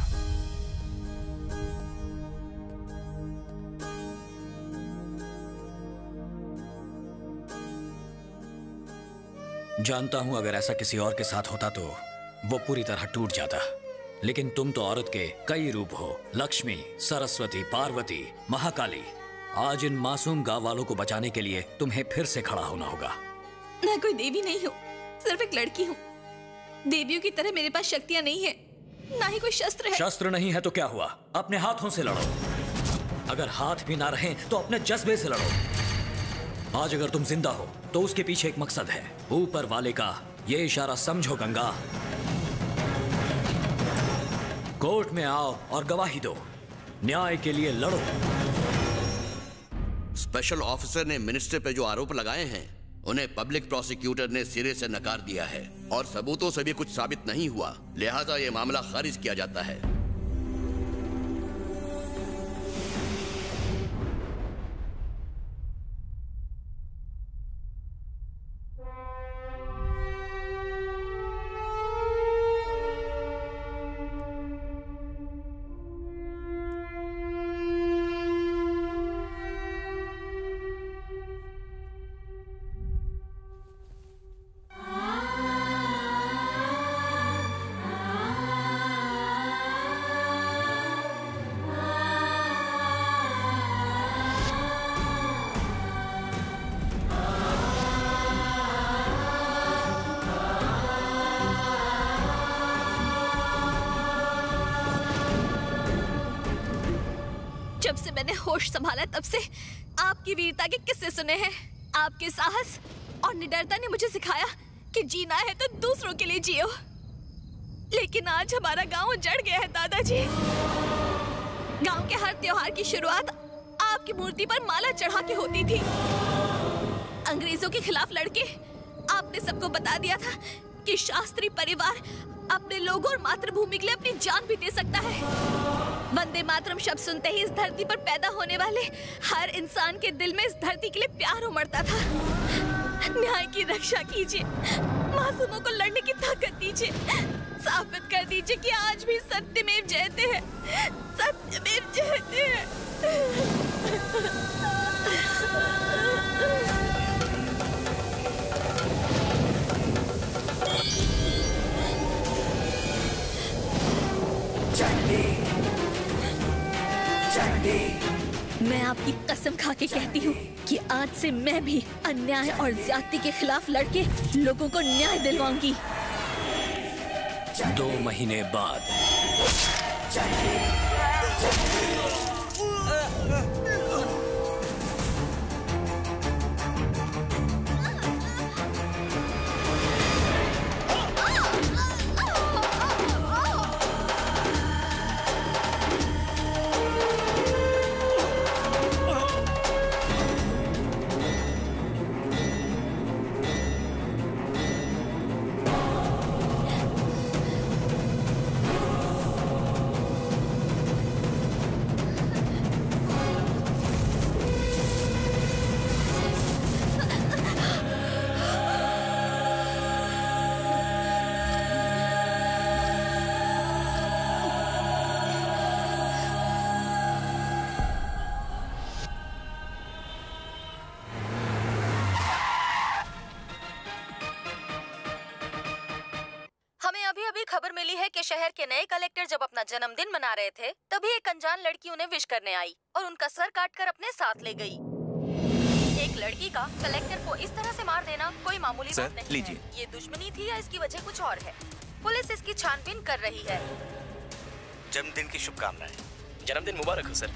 C: जानता हूं अगर ऐसा किसी और के साथ होता तो वो पूरी तरह टूट जाता, लेकिन तुम तो औरत के कई रूप हो। लक्ष्मी, सरस्वती, पार्वती, महाकाली। आज इन मासूम गांव वालों को बचाने के लिए तुम्हें फिर से खड़ा होना होगा।
A: मैं कोई देवी नहीं हूँ, सिर्फ एक लड़की हूँ। देवियों की तरह मेरे पास शक्तियाँ नहीं है, ना ही कोई शस्त्र है।
C: शस्त्र नहीं है तो क्या हुआ? अपने हाथों से लड़ो। अगर हाथ भी ना रहे तो अपने जज्बे से लड़ो। आज अगर तुम जिंदा हो तो उसके पीछे एक मकसद है। ऊपर वाले का ये इशारा समझो गंगा। कोर्ट में आओ और गवाही दो, न्याय के लिए लड़ो।
L: स्पेशल ऑफिसर ने मिनिस्टर पे जो आरोप लगाए हैं उन्हें पब्लिक प्रोसिक्यूटर ने सिरे से नकार दिया है और सबूतों से भी कुछ साबित नहीं हुआ, लिहाजा ये मामला खारिज किया जाता है।
A: जब से मैंने होश संभाला तब से आपकी वीरता के किस्से सुने हैं। आपके साहस और निडरता ने मुझे सिखाया कि जीना है तो दूसरों के लिए जियो। लेकिन आज हमारा गांव उजड़ गया है दादाजी। गांव के हर त्योहार की शुरुआत आपकी मूर्ति पर माला चढ़ा के होती थी। अंग्रेजों के खिलाफ लड़के आपने सबको बता दिया था कि शास्त्री परिवार अपने लोगों और मातृभूमि के लिए अपनी जान भी दे सकता है। वंदे मातरम शब्द सुनते ही इस धरती पर पैदा होने वाले हर इंसान के दिल में इस धरती के लिए प्यार उमड़ता था। न्याय की रक्षा कीजिए, मासूमों को लड़ने की ताकत दीजिए, साबित कर दीजिए कि आज भी सत्यमेव जयते हैं, सत्यमेव जयते हैं। मैं आपकी कसम खा के कहती हूँ कि आज से मैं भी अन्याय और ज्यादती के खिलाफ लड़के लोगों को न्याय दिलवाऊंगी।
C: 2 महीने बाद
S: खबर मिली है कि शहर के नए कलेक्टर जब अपना जन्मदिन मना रहे थे तभी एक अनजान लड़की उन्हें विश करने आई और उनका सर काटकर अपने साथ ले गई। एक लड़की का कलेक्टर को इस तरह से मार देना कोई मामूली बात नहीं
D: लीजिए।
S: है। ये दुश्मनी थी या इसकी वजह कुछ और है? पुलिस इसकी छानबीन कर रही है।
G: जन्मदिन की शुभकामनाएं।
C: जन्मदिन मुबारक हो सर।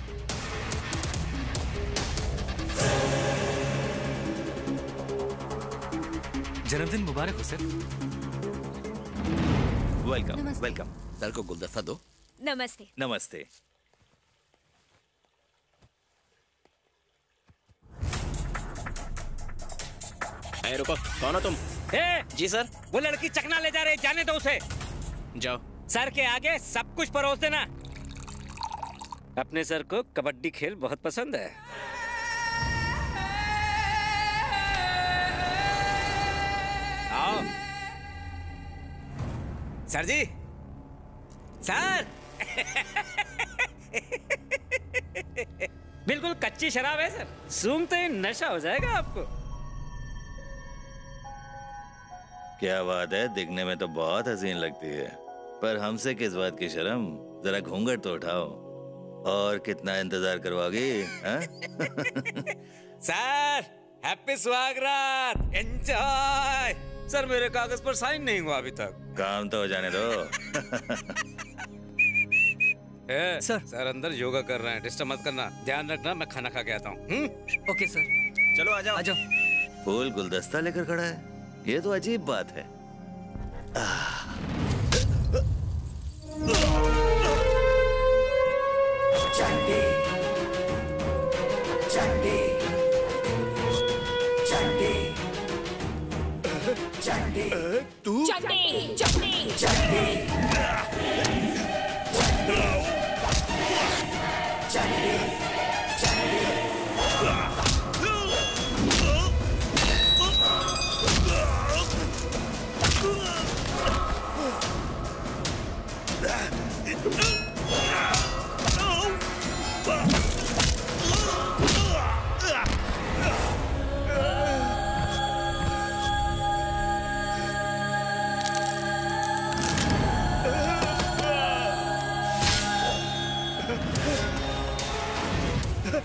G: जन्मदिन मुबारक हो सर।
D: Welcome welcome.
L: सर को गुलदस्ता दो।
A: नमस्ते।
P: नमस्ते।
C: रुको, कौन हो तुम?
Q: जी सर। वो लड़की चकना ले जा रही, जाने दो उसे।
C: जाओ।
Q: सर के आगे सब कुछ परोस देना। अपने सर को कबड्डी खेल बहुत पसंद है। आओ। सर जी, सर। बिल्कुल कच्ची शराब है सर, सूंघते ही नशा हो जाएगा आपको।
P: क्या बात है, दिखने में तो बहुत हसीन लगती है, पर हमसे किस बात की शर्म? जरा घूंघट तो उठाओ। और कितना इंतजार करवाओगी?
Q: सर, हैप्पी सुहागरात, एंजॉय। सर, मेरे कागज पर साइन नहीं हुआ अभी तक।
P: काम तो हो जाने दो।
Q: सर अंदर योगा कर रहे हैं, डिस्टर्ब मत करना। ध्यान रखना, मैं खाना खा के आता हूँ।
F: Okay sir.
G: चलो आ जाओ।
P: फूल गुलदस्ता लेकर खड़ा है, ये तो अजीब बात है।
T: चंडी, चंडी, चंडी, चंडी, तू चंडी, चंडी, चंडी, चंडी, चंडी,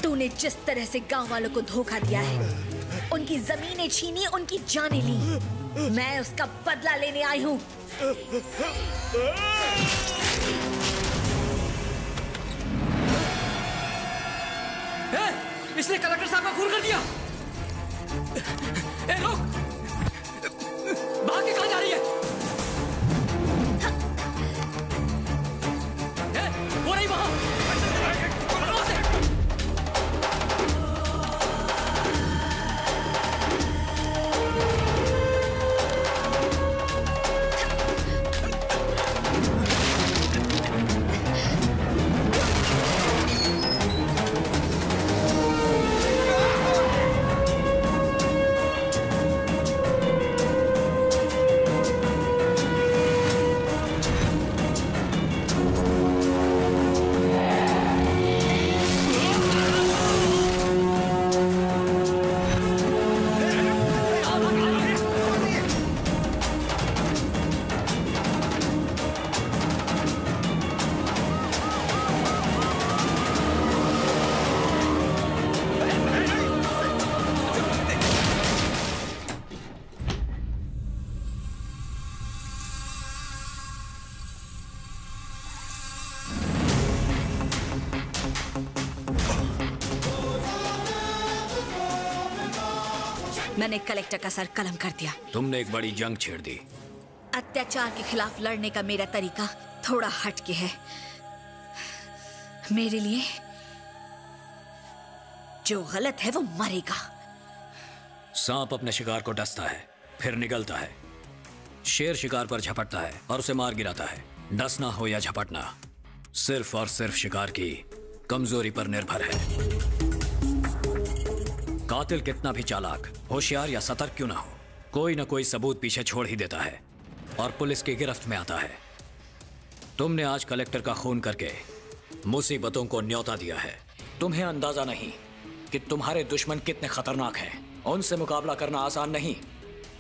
A: तूने जिस तरह से गांव वालों को धोखा दिया है, उनकी जमीनें छीनी, उनकी जानें ली, मैं उसका बदला लेने आई हूँ।
F: इसने कलेक्टर साहब का खून कर दिया। रुक, भाग के कहाँ जा रही है? वो नहीं वहां।
A: मैंने कलेक्टर का सर कलम कर दिया।
C: तुमने एक बड़ी जंग छेड़ दी।
A: अत्याचार के खिलाफ लड़ने का मेरा तरीका थोड़ा हटके है। मेरे लिए जो गलत है वो मरेगा।
C: सांप अपने शिकार को डसता है, फिर निगलता है। शेर शिकार पर झपटता है और उसे मार गिराता है। डसना हो या झपटना सिर्फ और सिर्फ शिकार की कमजोरी पर निर्भर है। कातिल कितना भी चालाक, होशियार या सतर्क क्यों ना हो, कोई ना कोई सबूत पीछे छोड़ ही देता है और पुलिस की गिरफ्त में आता है। तुमने आज कलेक्टर का खून करके मुसीबतों को न्योता दिया है। तुम्हें अंदाजा नहीं कि तुम्हारे दुश्मन कितने खतरनाक हैं। उनसे मुकाबला करना आसान नहीं।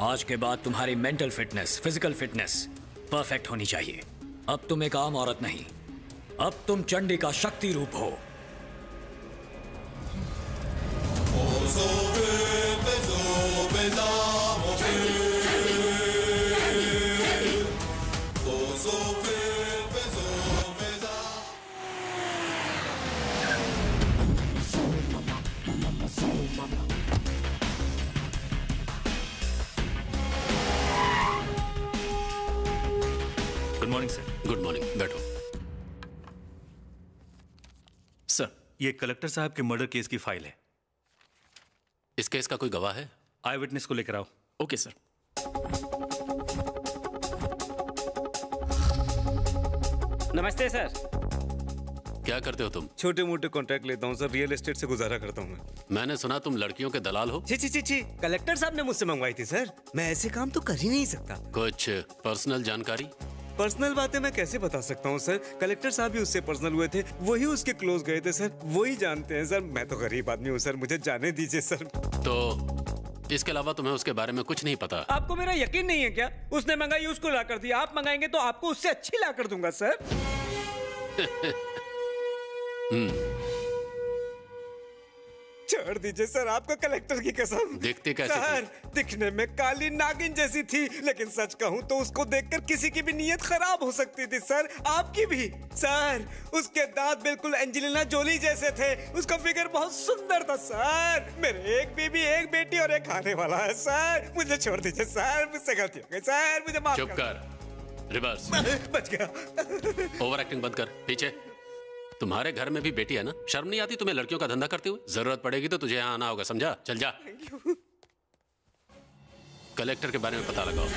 C: आज के बाद तुम्हारी mental fitness, physical fitness perfect होनी चाहिए। अब तुम एक आम औरत नहीं, अब तुम चंडी का शक्ति रूप हो।
O: Good morning sir.
U: Good morning, बैठो।
O: सर, ये कलेक्टर साहब के मर्डर केस की फाइल है।
U: इस केस का कोई गवाह है?
O: आई विटनेस को लेकर आओ।
U: Okay sir.
F: नमस्ते सर।
U: क्या करते हो तुम?
J: छोटे मोटे कॉन्ट्रैक्ट लेता हूँ सर, रियल एस्टेट से गुजारा करता हूँ मैं।
U: मैंने सुना तुम लड़कियों के दलाल हो।
J: छी, कलेक्टर साहब ने मुझसे मंगवाई थी सर। मैं ऐसे काम तो कर ही नहीं सकता।
U: कुछ पर्सनल जानकारी?
J: पर्सनल बातें मैं कैसे बता सकता हूँ सर? कलेक्टर साहब भी उससे पर्सनल हुए थे, वही उसके क्लोज गए थे सर, वही जानते हैं सर। मैं तो गरीब आदमी हूँ सर, मुझे जाने दीजिए सर।
U: तो इसके अलावा तुम्हें उसके बारे में कुछ नहीं पता?
J: आपको मेरा यकीन नहीं है क्या? उसने मंगाई, उसको ला कर दिया। आप मंगाएंगे तो आपको उससे अच्छी ला कर दूंगा सर। छोड़ दीजिए सर, आपको कलेक्टर की कसम।
U: दिखती कैसी
J: सर, दिखने में काली नागिन जैसी थी, लेकिन सच कहूं तो उसको देखकर किसी की भी नीयत खराब हो सकती थी सर, आपकी भी। सर, उसके दांत बिल्कुल एंजेलिना जोली जैसे थे, उसका फिगर बहुत सुंदर था सर। मेरे एक बीबी, एक बेटी और एक आने वाला है सर। मुझे छोड़ दीजिए सर, मुझसे गलती हो गई सर, मुझे माफ
U: चुप कर। रिवर्स।
J: बच गया।
U: ओवर एक्टिंग बंद कर। पीछे। तुम्हारे घर में भी बेटी है ना? शर्म नहीं आती तुम्हें लड़कियों का धंधा करते हुए? जरूरत पड़ेगी तो तुझे यहाँ आना होगा, समझा? चल जा। कलेक्टर के बारे में पता लगाओ।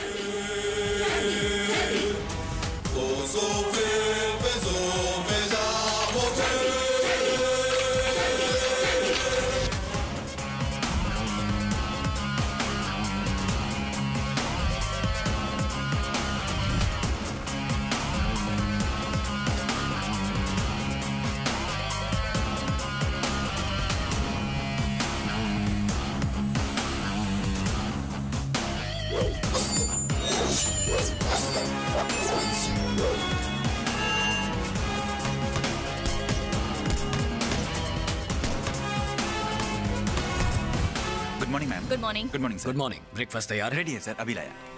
D: Good morning ma'am.
S: Good morning.
D: Good morning sir.
C: Good morning. Breakfast तैयार?
D: रेडी है सर, अभी लाया।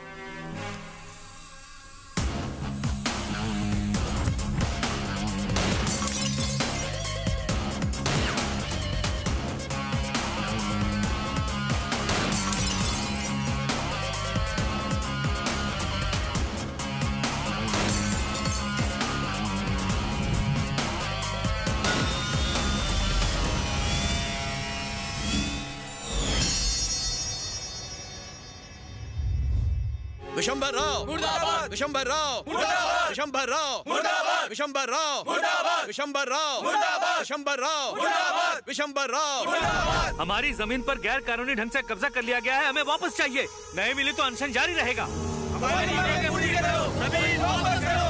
L: विशंबर राव मुर्दाबाद। विशंबर राव मुर्दाबाद। विशंबर राव मुर्दाबाद। विशंबर राव मुर्दाबाद। विशंबर राव मुर्दाबाद। विशंबर राव मुर्दाबाद। विशंबर राव मुर्दाबाद।
O: हमारी जमीन पर गैर कानूनी ढंग से कब्जा कर लिया गया है, हमें वापस चाहिए। नहीं मिली तो अनशन जारी रहेगा।
Q: हमारी मांगें पूरी करो, जमीन वापस करो।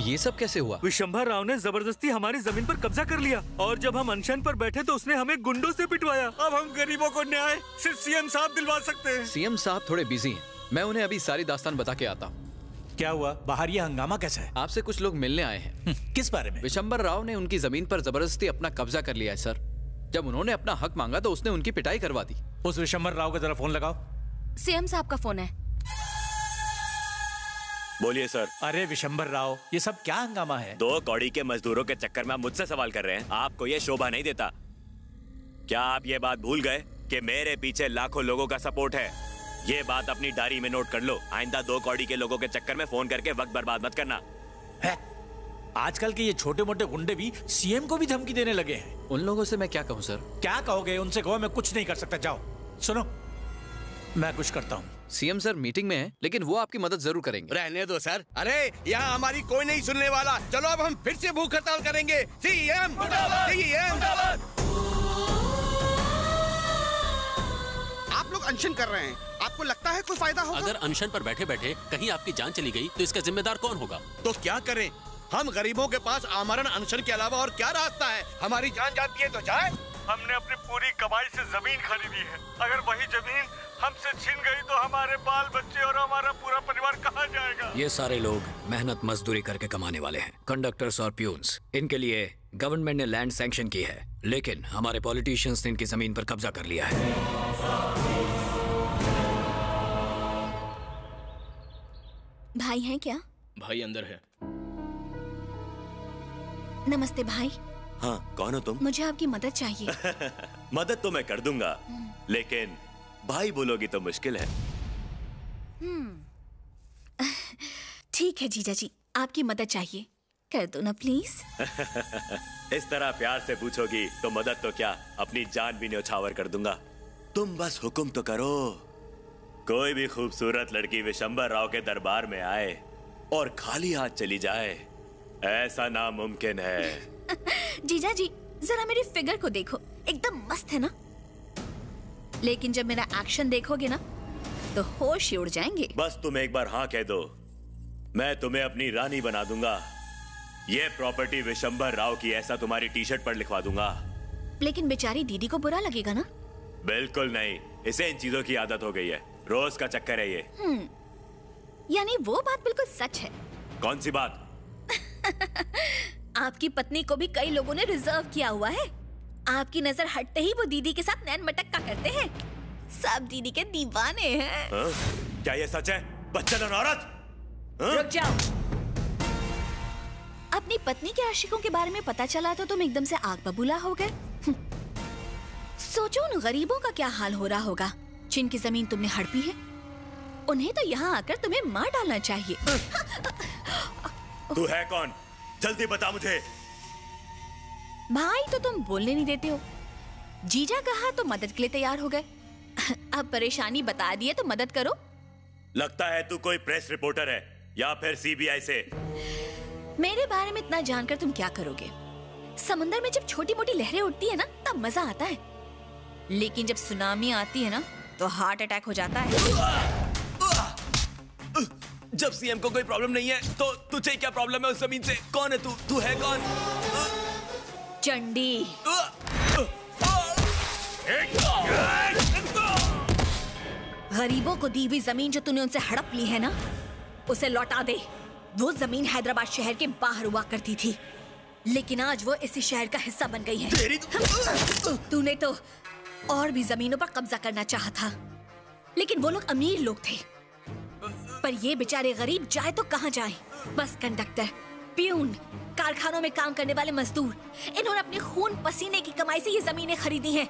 H: ये सब कैसे हुआ?
O: विशंभर राव ने जबरदस्ती हमारी जमीन पर कब्जा कर लिया और जब हम अनशन पर बैठे तो उसने हमें गुंडों से पिटवाया। अब हम गरीबों को न्याय सिर्फ सीएम साहब दिलवा सकते हैं।
H: सीएम साहब थोड़े बिजी हैं, मैं उन्हें अभी सारी दास्तान बता के आता हूँ।
B: क्या हुआ? बाहर ये हंगामा कैसा है?
H: आपसे कुछ लोग मिलने आए हैं।
B: किस बारे में?
H: विशंबर राव ने उनकी जमीन पर जबरदस्ती अपना कब्जा कर लिया है सर। जब उन्होंने अपना हक मांगा तो उसने उनकी पिटाई करवा दी।
B: उस विशंबर राव का जरा फोन लगाओ।
S: सीएम साहब का फोन है।
E: बोलिए सर।
B: अरे विशंबर राव, ये सब क्या हंगामा है?
E: 2 कौड़ी के मजदूरों के चक्कर में आप मुझसे सवाल कर रहे हैं? आपको ये शोभा नहीं देता? क्या आप ये बात भूल गए कि मेरे पीछे लाखों लोगों का सपोर्ट है? ये बात अपनी डायरी में नोट कर लो। आइंदा 2 कौड़ी के लोगों के चक्कर में फोन करके वक्त बर्बाद मत करना।
B: आजकल के ये छोटे मोटे गुंडे भी सीएम को भी धमकी देने लगे हैं।
H: उन लोगों से मैं क्या कहूँ सर?
B: क्या कहोगे? उनसे कहो मैं कुछ नहीं कर सकता। जाओ, सुनो, मैं कुछ करता हूँ।
H: सीएम सर मीटिंग में है, लेकिन वो आपकी मदद जरूर करेंगे।
L: रहने दो सर। अरे यहाँ हमारी कोई नहीं सुनने वाला। चलो अब हम फिर से भूख हड़ताल करेंगे। सीएम
R: आप लोग अनशन कर रहे हैं, आपको लगता है कोई फायदा होगा?
U: अगर अनशन पर बैठे बैठे कहीं आपकी जान चली गई तो इसका जिम्मेदार कौन होगा?
L: तो क्या करें? हम गरीबों के पास आमरण अनशन के अलावा और क्या रास्ता है? हमारी जान जाती है तो जाए।
O: हमने अपनी पूरी कमाई से जमीन खरीदी है। अगर वही जमीन हमसे छीन गई तो हमारे बाल बच्चे और हमारा पूरा परिवार कहाँ जाएगा?
C: ये सारे लोग मेहनत मजदूरी करके कमाने वाले हैं, कंडक्टर्स और प्यून्स। इनके लिए गवर्नमेंट ने लैंड सैंक्शन की है, लेकिन हमारे पॉलिटिशियंस ने इनकी जमीन पर कब्जा कर लिया है।
A: भाई हैं क्या?
E: भाई अंदर है।
A: नमस्ते भाई।
E: हाँ, कौन हो तुम?
A: मुझे आपकी मदद चाहिए।
E: मदद तो मैं कर दूंगा, लेकिन भाई बोलोगी तो मुश्किल है।
A: ठीक है जीजा जी, आपकी मदद चाहिए, कर दो ना प्लीज।
E: इस तरह प्यार से पूछोगी तो मदद तो क्या, अपनी जान भी न्यौछावर कर दूंगा। तुम बस हुक्म तो करो। कोई भी खूबसूरत लड़की विशंबर राव के दरबार में आए और खाली हाथ चली जाए, ऐसा नामुमकिन है।
A: जीजा जी, जरा मेरी फिगर को देखो, एकदम मस्त है ना? लेकिन जब मेरा एक्शन देखोगे ना तो होश ही उड़ जाएंगे।
E: बस तुम एक बार हाँ कह दो, मैं तुम्हें अपनी रानी बना दूंगा। ये प्रॉपर्टी विशंबर राव की, ऐसा तुम्हारी टी शर्ट पर लिखवा दूंगा।
A: लेकिन बेचारी दीदी को बुरा लगेगा ना?
E: बिल्कुल नहीं, इसे इन चीजों की आदत हो गई है, रोज का चक्कर है ये।
A: यानी वो बात बिल्कुल सच है।
E: कौन सी बात?
A: आपकी पत्नी को भी कई लोगों ने रिजर्व किया हुआ है। आपकी नजर हटते ही वो दीदी के साथ नैन मटक्का करते हैं। सब दीदी के दीवाने हैं।
E: क्या ये सच है? बच्चन और औरत?
A: रुक जाओ। अपनी पत्नी के आशिकों के बारे में पता चला तो तुम एकदम से आग बबूला हो गए। सोचो उन गरीबों का क्या हाल हो रहा होगा जिनकी जमीन तुमने हड़पी है। उन्हें तो यहाँ आकर तुम्हें मार डालना चाहिए।
E: तू है कौन? जल्दी बता मुझे।
A: भाई तो तुम बोलने नहीं देते हो। जीजा कहा तो मदद के लिए तैयार हो गए। अब परेशानी बता दी है तो मदद करो।
E: लगता है तू कोई प्रेस रिपोर्टर है या फिर सीबीआई से।
A: मेरे बारे में इतना जानकर तुम क्या करोगे? समंदर में जब छोटी मोटी लहरें उठती है ना तब मजा आता है, लेकिन जब सुनामी आती है ना तो हार्ट अटैक हो जाता है।
E: जब सीएम को कोई प्रॉब्लम नहीं है तो तुझे क्या प्रॉब्लम है उस जमीन से? कौन है तू? तू है कौन?
A: चंडी। गरीबों को दी हुई जमीन जो तूने उनसे हड़प ली है ना, उसे लौटा दे। वो जमीन हैदराबाद शहर के बाहर हुआ करती थी, लेकिन आज वो इसी शहर का हिस्सा बन गई है। तूने तो और भी जमीनों पर कब्जा करना चाहा था, लेकिन वो लोग अमीर लोग थे, पर ये बेचारे गरीब जाए तो कहाँ जाए। बस कंडक्टर, प्यून, कारखानों में काम करने वाले मजदूर, इन्होंने अपने खून पसीने की कमाई से ये जमीनें खरीदी हैं।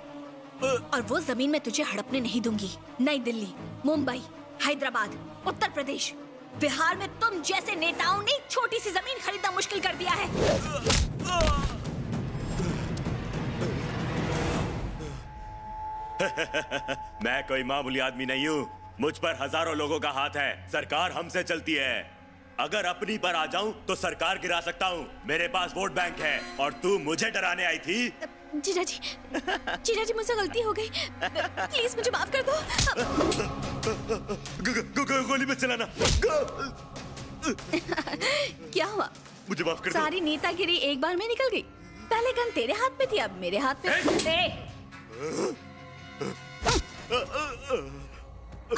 A: और वो जमीन मैं तुझे हड़पने नहीं दूंगी। नई दिल्ली, मुंबई, हैदराबाद, उत्तर प्रदेश, बिहार में तुम जैसे नेताओं ने छोटी सी जमीन खरीदना मुश्किल कर दिया है।
E: मैं कोई मामूली आदमी नहीं हूँ, मुझ पर हजारों लोगों का हाथ है। सरकार हमसे चलती है। अगर अपनी पर आ जाऊं तो सरकार गिरा सकता हूँ। मेरे पास वोट बैंक है और तू मुझे डराने आई थी।
A: जीजा जी मुझसे गलती हो गई, प्लीज मुझे माफ कर दो।
E: गोली मत चलाना।
A: क्या हुआ?
E: मुझे माफ कर दो।
A: सारी नेतागिरी एक बार में निकल गई। पहले गन तेरे हाथ में थी, अब मेरे हाथ में।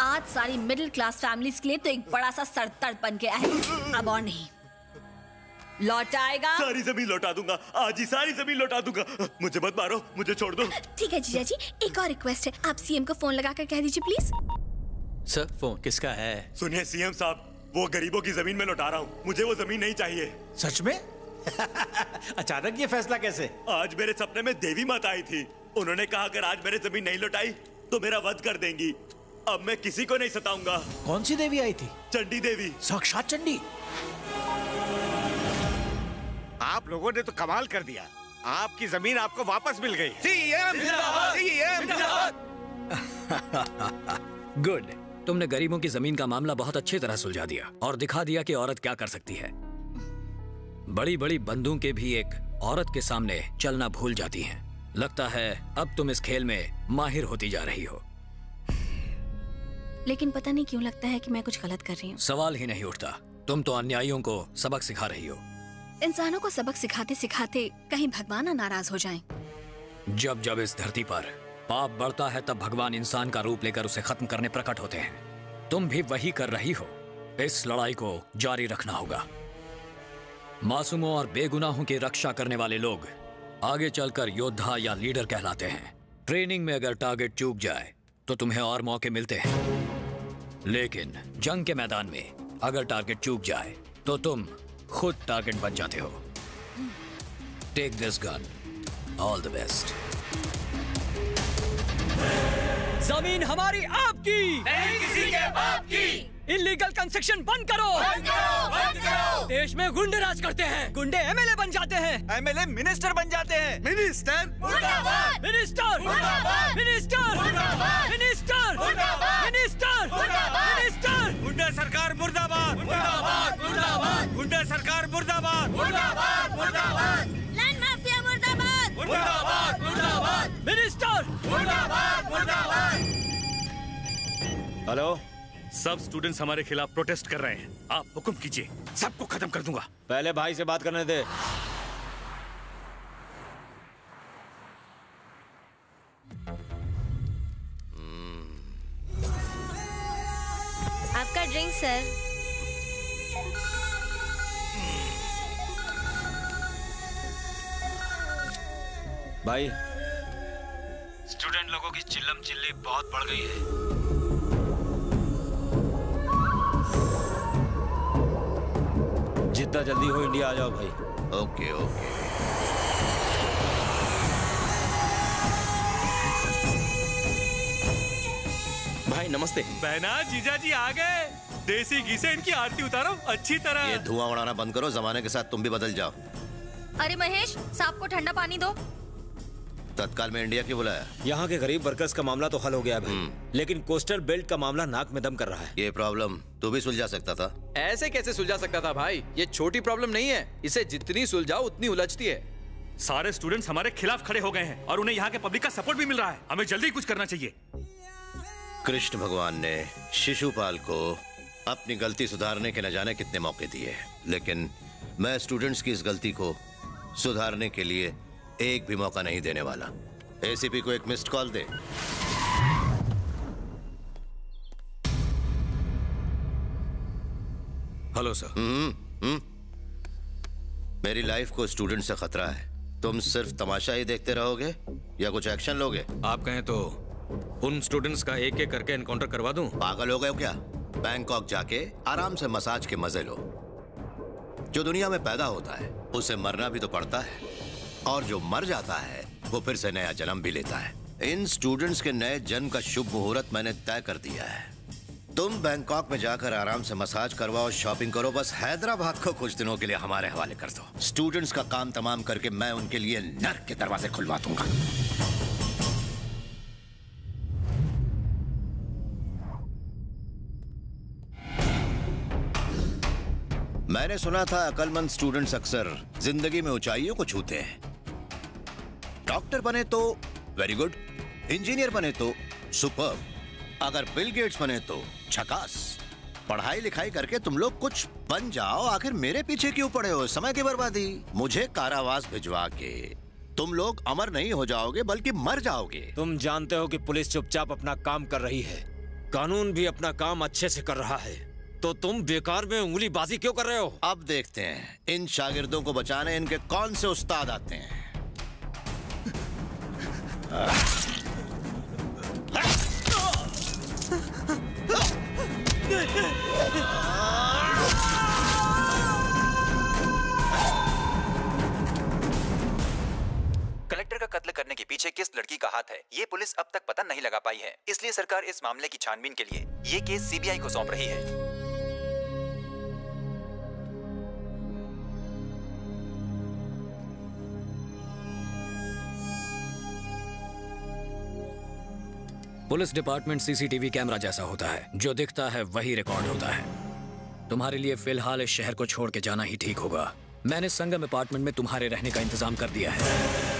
A: आज सारी मिडिल क्लास फैमिलीज के लिए तो एक बड़ा सा सरदर्द बन गया है। अब और नहीं लौट आएगा।
E: सारी जमीन लौटा दूंगा, आज ही सारी जमीन लौटा दूंगा। मुझे मत मारो, मुझे छोड़ दो।
A: ठीक है जीजा जी, एक और रिक्वेस्ट है, आप सीएम को फोन लगाकर कह दीजिए प्लीज।
B: सर फोन किसका है?
E: सुनिए सीएम साहब, वो गरीबों की जमीन में लौटा रहा हूँ। मुझे वो जमीन नहीं चाहिए।
B: सच में? अचानक ये फैसला कैसे?
E: आज मेरे सपने में देवी माता आई थी। उन्होंने कहा अगर आज मेरे जमीन नहीं लौटाई तो मेरा वध कर देंगी। अब मैं किसी को नहीं सताऊंगा।
B: कौन सी देवी आई थी?
E: चंडी देवी।
B: साक्षात चंडी।
R: आप लोगों ने तो कमाल कर दिया। आपकी जमीन आपको वापस मिल गई।
C: गुड। तुमने गरीबों की जमीन का मामला बहुत अच्छी तरह सुलझा दिया और दिखा दिया कि औरत क्या कर सकती है। बड़ी बड़ी बंदूकें भी एक औरत के सामने चलना भूल जाती हैं। लगता है अब तुम इस खेल में माहिर होती जा रही हो।
A: लेकिन पता नहीं क्यों लगता है कि मैं कुछ गलत कर रही हूँ।
C: सवाल ही नहीं उठता। तुम तो अन्यायियों को सबक सिखा रही हो।
A: इंसानों को सबक सिखाते सिखाते कहीं भगवान ना नाराज हो जाएं।
C: जब जब इस धरती पर पाप बढ़ता है तब भगवान इंसान का रूप लेकर उसे खत्म करने प्रकट होते हैं। तुम भी वही कर रही हो। इस लड़ाई को जारी रखना होगा। मासूमों और बेगुनाहों की रक्षा करने वाले लोग आगे चलकर योद्धा या लीडर कहलाते हैं। ट्रेनिंग में अगर टारगेट चूक जाए तो तुम्हें और मौके मिलते हैं, लेकिन जंग के मैदान में अगर टारगेट चूक जाए तो तुम खुद टारगेट बन जाते हो। Take this gun. All the best.
F: जमीन हमारी आपकी
Q: नहीं किसी के बाप की।
F: इलीगल कंस्ट्रक्शन बंद करो।
Q: बंद करो, बंद करो।
F: देश में गुंडे राज करते हैं। गुंडे एमएलए बन जाते हैं।
D: एमएलए मिनिस्टर बन जाते हैं।
R: मिनिस्टर
Q: मुर्दाबाद।
F: मिनिस्टर
Q: मुर्दाबाद।
F: मिनिस्टर
Q: मुर्दाबाद।
F: मिनिस्टर
Q: मुर्दाबाद।
F: मिनिस्टर
Q: मुर्दाबाद।
F: मिनिस्टर।
Q: गुंडा सरकार मुर्दाबाद। मुर्दाबाद। मुर्दाबाद। गुंडा सरकार मुर्दाबाद। मुर्दाबाद। मुर्दाबाद।
A: लैंड माफिया मुर्दाबाद।
Q: मुर्दाबाद। मुर्दाबाद।
F: मिनिस्टर
Q: मुर्दाबाद। मुर्दाबाद।
B: हेलो, सब स्टूडेंट्स हमारे खिलाफ प्रोटेस्ट कर रहे हैं। आप हुक्म कीजिए, सबको खत्म कर दूंगा।
E: पहले भाई से बात करने दे।
S: आपका ड्रिंक सर।
E: भाई,
L: स्टूडेंट लोगों की चिल्लम चिल्ली बहुत बढ़ गई है।
E: जितना जल्दी हो इंडिया आ जाओ भाई।
M: Okay okay.
L: भाई नमस्ते।
B: बहना जीजा जी आ गए। देसी घी से इनकी आरती उतारो अच्छी तरह।
M: ये धुआं उड़ाना बंद करो। जमाने के साथ तुम भी बदल जाओ।
S: अरे महेश, सांप को ठंडा पानी दो।
M: तत्काल में इंडिया क्यों बुलाया?
E: यहाँ के गरीब वर्कर्स का मामला तो हल हो गया भाई, लेकिन कोस्टल बेल्ट का मामला नाक में दम कर रहा है।
M: ये प्रॉब्लम तू भी सुलझा सकता था।
H: ऐसे कैसे सुलझा सकता था भाई? ये छोटी प्रॉब्लम नहीं है। इसे जितनी सुलझाओ उतनी उलझती है।
B: सारे स्टूडेंट्स हमारे खिलाफ खड़े हो गए हैं और उन्हें यहाँ के पब्लिक का सपोर्ट भी मिल रहा है। हमें जल्दी कुछ करना चाहिए।
M: कृष्ण भगवान ने शिशुपाल को अपनी गलती सुधारने के न जाने कितने मौके दिए, लेकिन मैं स्टूडेंट्स की इस गलती को सुधारने के लिए एक भी मौका नहीं देने वाला। एसीपी को एक मिस्ड कॉल दे।
C: Hello sir.
M: मेरी लाइफ को स्टूडेंट से खतरा है। तुम सिर्फ तमाशा ही देखते रहोगे या कुछ एक्शन लोगे?
L: आप कहें तो उन स्टूडेंट्स का एक एक करके एनकाउंटर करवा दूं।
M: पागल हो गए हो क्या? बैंकॉक जाके आराम से मसाज के मजे लो। जो दुनिया में पैदा होता है उसे मरना भी तो पड़ता है, और जो मर जाता है वो फिर से नया जन्म भी लेता है। इन स्टूडेंट्स के नए जन्म का शुभ मुहूर्त मैंने तय कर दिया है। तुम बैंकॉक में जाकर आराम से मसाज करवाओ, शॉपिंग करो, बस हैदराबाद को कुछ दिनों के लिए हमारे हवाले कर दो। स्टूडेंट्स का काम तमाम करके मैं उनके लिए नर्क के दरवाजे खुलवा दूंगा। मैंने सुना था अक्लमंद स्टूडेंट्स अक्सर जिंदगी में ऊंचाइयों को छूते हैं। डॉक्टर बने तो वेरी गुड, इंजीनियर बने तो सुपर्ब, अगर बिल गेट्स बने तो झकास। पढ़ाई लिखाई करके तुम लोग कुछ बन जाओ। आखिर मेरे पीछे क्यों पड़े हो? समय की बर्बादी। मुझे कारावास भिजवा के तुम लोग अमर नहीं हो जाओगे बल्कि मर जाओगे।
E: तुम जानते हो कि पुलिस चुपचाप अपना काम कर रही है, कानून भी अपना काम अच्छे से कर रहा है, तो तुम बेकार में उंगली बाजी क्यों कर रहे हो?
M: अब देखते हैं इन शागिर्दों को बचाने इनके कौन से उस्ताद आते हैं।
D: कलेक्टर का कत्ल करने के पीछे किस लड़की का हाथ है, ये पुलिस अब तक पता नहीं लगा पाई है। इसलिए सरकार इस मामले की छानबीन के लिए ये केस सीबीआई को सौंप रही है।
C: पुलिस डिपार्टमेंट सीसीटीवी कैमरा जैसा होता है, जो दिखता है वही रिकॉर्ड होता है। तुम्हारे लिए फिलहाल इस शहर को छोड़ के जाना ही ठीक होगा। मैंने संगम अपार्टमेंट में तुम्हारे रहने का इंतजाम कर दिया है।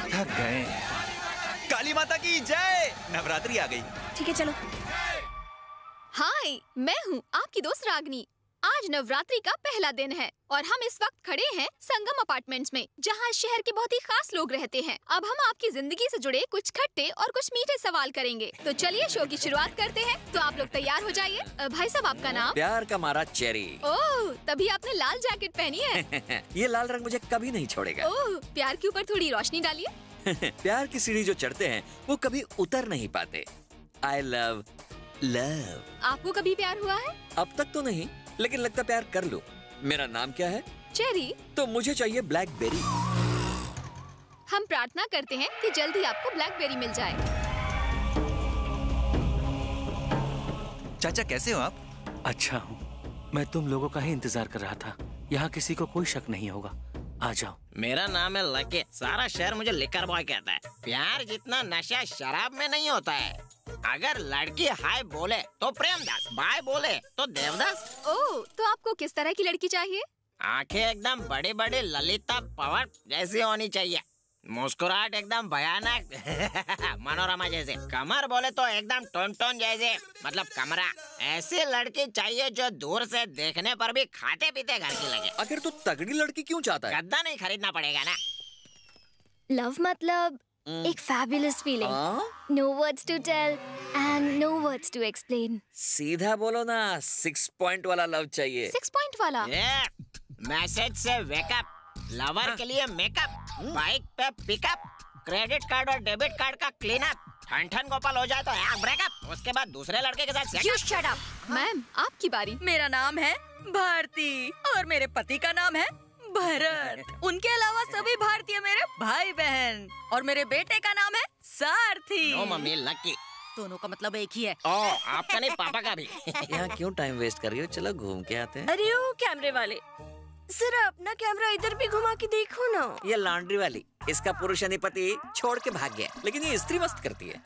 D: थक गए। काली माता की जय। नवरात्रि आ गई।
A: ठीक है चलो।
K: हाय, मैं हूँ आपकी दोस्त रागनी। आज नवरात्रि का पहला दिन है और हम इस वक्त खड़े हैं संगम अपार्टमेंट्स में, जहाँ शहर के बहुत ही खास लोग रहते हैं। अब हम आपकी जिंदगी से जुड़े कुछ खट्टे और कुछ मीठे सवाल करेंगे। तो चलिए शो की शुरुआत करते हैं। तो आप लोग तैयार हो जाइए। भाई साहब, आपका नाम?
N: प्यार का मारा चेरी।
K: ओह, तभी आपने लाल जैकेट पहनी है।
N: ये लाल रंग मुझे कभी नहीं छोड़ेगा।
K: ओह, प्यार के ऊपर थोड़ी रोशनी डालिए।
N: प्यार की सीढ़ी जो चढ़ते हैं वो कभी उतर नहीं पाते। I love love.
K: आपको कभी प्यार हुआ है?
N: अब तक तो नहीं, लेकिन लगता प्यार कर लूं। मेरा नाम क्या है?
K: चेरी।
N: तो मुझे चाहिए ब्लैकबेरी।
K: हम प्रार्थना करते हैं कि जल्दी आपको ब्लैकबेरी मिल जाए।
D: चाचा कैसे हो आप?
O: अच्छा हूँ। मैं तुम लोगों का ही इंतजार कर रहा था। यहाँ किसी को कोई शक नहीं होगा। आ जाओ।
V: मेरा नाम है लकी। सारा शहर मुझे लिकर बॉय कहता है। प्यार जितना नशा शराब में नहीं होता है। अगर लड़की हाय बोले तो प्रेमदास, बाय बोले तो देवदास।
K: ओह, तो आपको किस तरह की लड़की चाहिए?
V: आंखें एकदम बड़ी बड़ी ललिता पवर जैसी होनी चाहिए। मुस्कुराहट एकदम भयानक मनोरमा जैसे। कमर बोले तो एकदम टोन जैसे, मतलब कमरा। ऐसी लड़की चाहिए जो दूर से देखने पर भी खाते पीते घर की लगे।
N: अगर तू तगड़ी लड़की क्यों चाहता है?
V: गद्दा नहीं खरीदना पड़ेगा ना।
W: लव मतलब एक fabulous feeling, no words to tell and no words to explain.
N: सीधा बोलो ना, 6 पॉइंट वाला लव चाहिए।
K: 6 पॉइंट वाला?
V: मैसेज से वेकअप, लवर के लिए मेकअप, बाइक पे पिकअप, क्रेडिट कार्ड और डेबिट कार्ड का क्लीन अप, ठन गोपाल हो जाए तो ब्रेकअप, उसके बाद दूसरे लड़के के साथ
A: You shut up.
K: मैम, आपकी बारी।
X: मेरा नाम है भारती और मेरे पति का नाम है भरत। उनके अलावा सभी भारतीय मेरे भाई बहन, और मेरे बेटे का नाम है सारथी।
V: No mummy, lucky.
X: दोनों का मतलब एक ही है।
V: आपका नहीं, पापा का भी।
N: यहाँ क्यों टाइम वेस्ट कर रही हो? चलो घूम के आते हैं।
X: अरे ओ कैमरे वाले, जरा अपना कैमरा इधर भी घुमा के देखो ना।
N: ये लॉन्ड्री वाली, इसका पुरुष यानी पति छोड़ के भाग गया, लेकिन ये स्त्री मस्त करती है।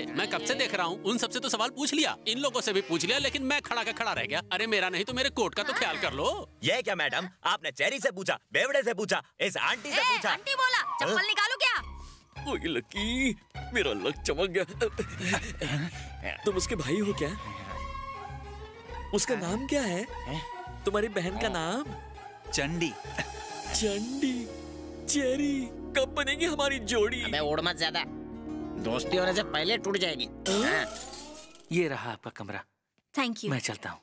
U: मैं कब से देख रहा हूँ। उन सबसे तो सवाल पूछ लिया, इन लोगों से भी पूछ लिया, लेकिन मैं खड़ा का खड़ा रह गया। अरे मेरा नहीं तो मेरे कोट का तो ख्याल कर लो।
E: ये क्या मैडम, आपने चेरी से पूछा, बेवड़े से पूछा, इस आंटी से पूछा।
X: आंटी बोला, चप्पल निकालो क्या?
N: ओए लकी, मेरा लक चमक गया। तुम उसके भाई हो क्या? उसका नाम क्या है? तुम्हारी बहन का नाम?
D: चंडी।
N: चंडी, चेरी, कब बनेगी हमारी जोड़ी?
V: अबे उड़ मत ज्यादा, दोस्ती होने से पहले टूट जाएगी।
O: ये रहा आपका कमरा।
A: Thank you.
O: मैं चलता हूँ।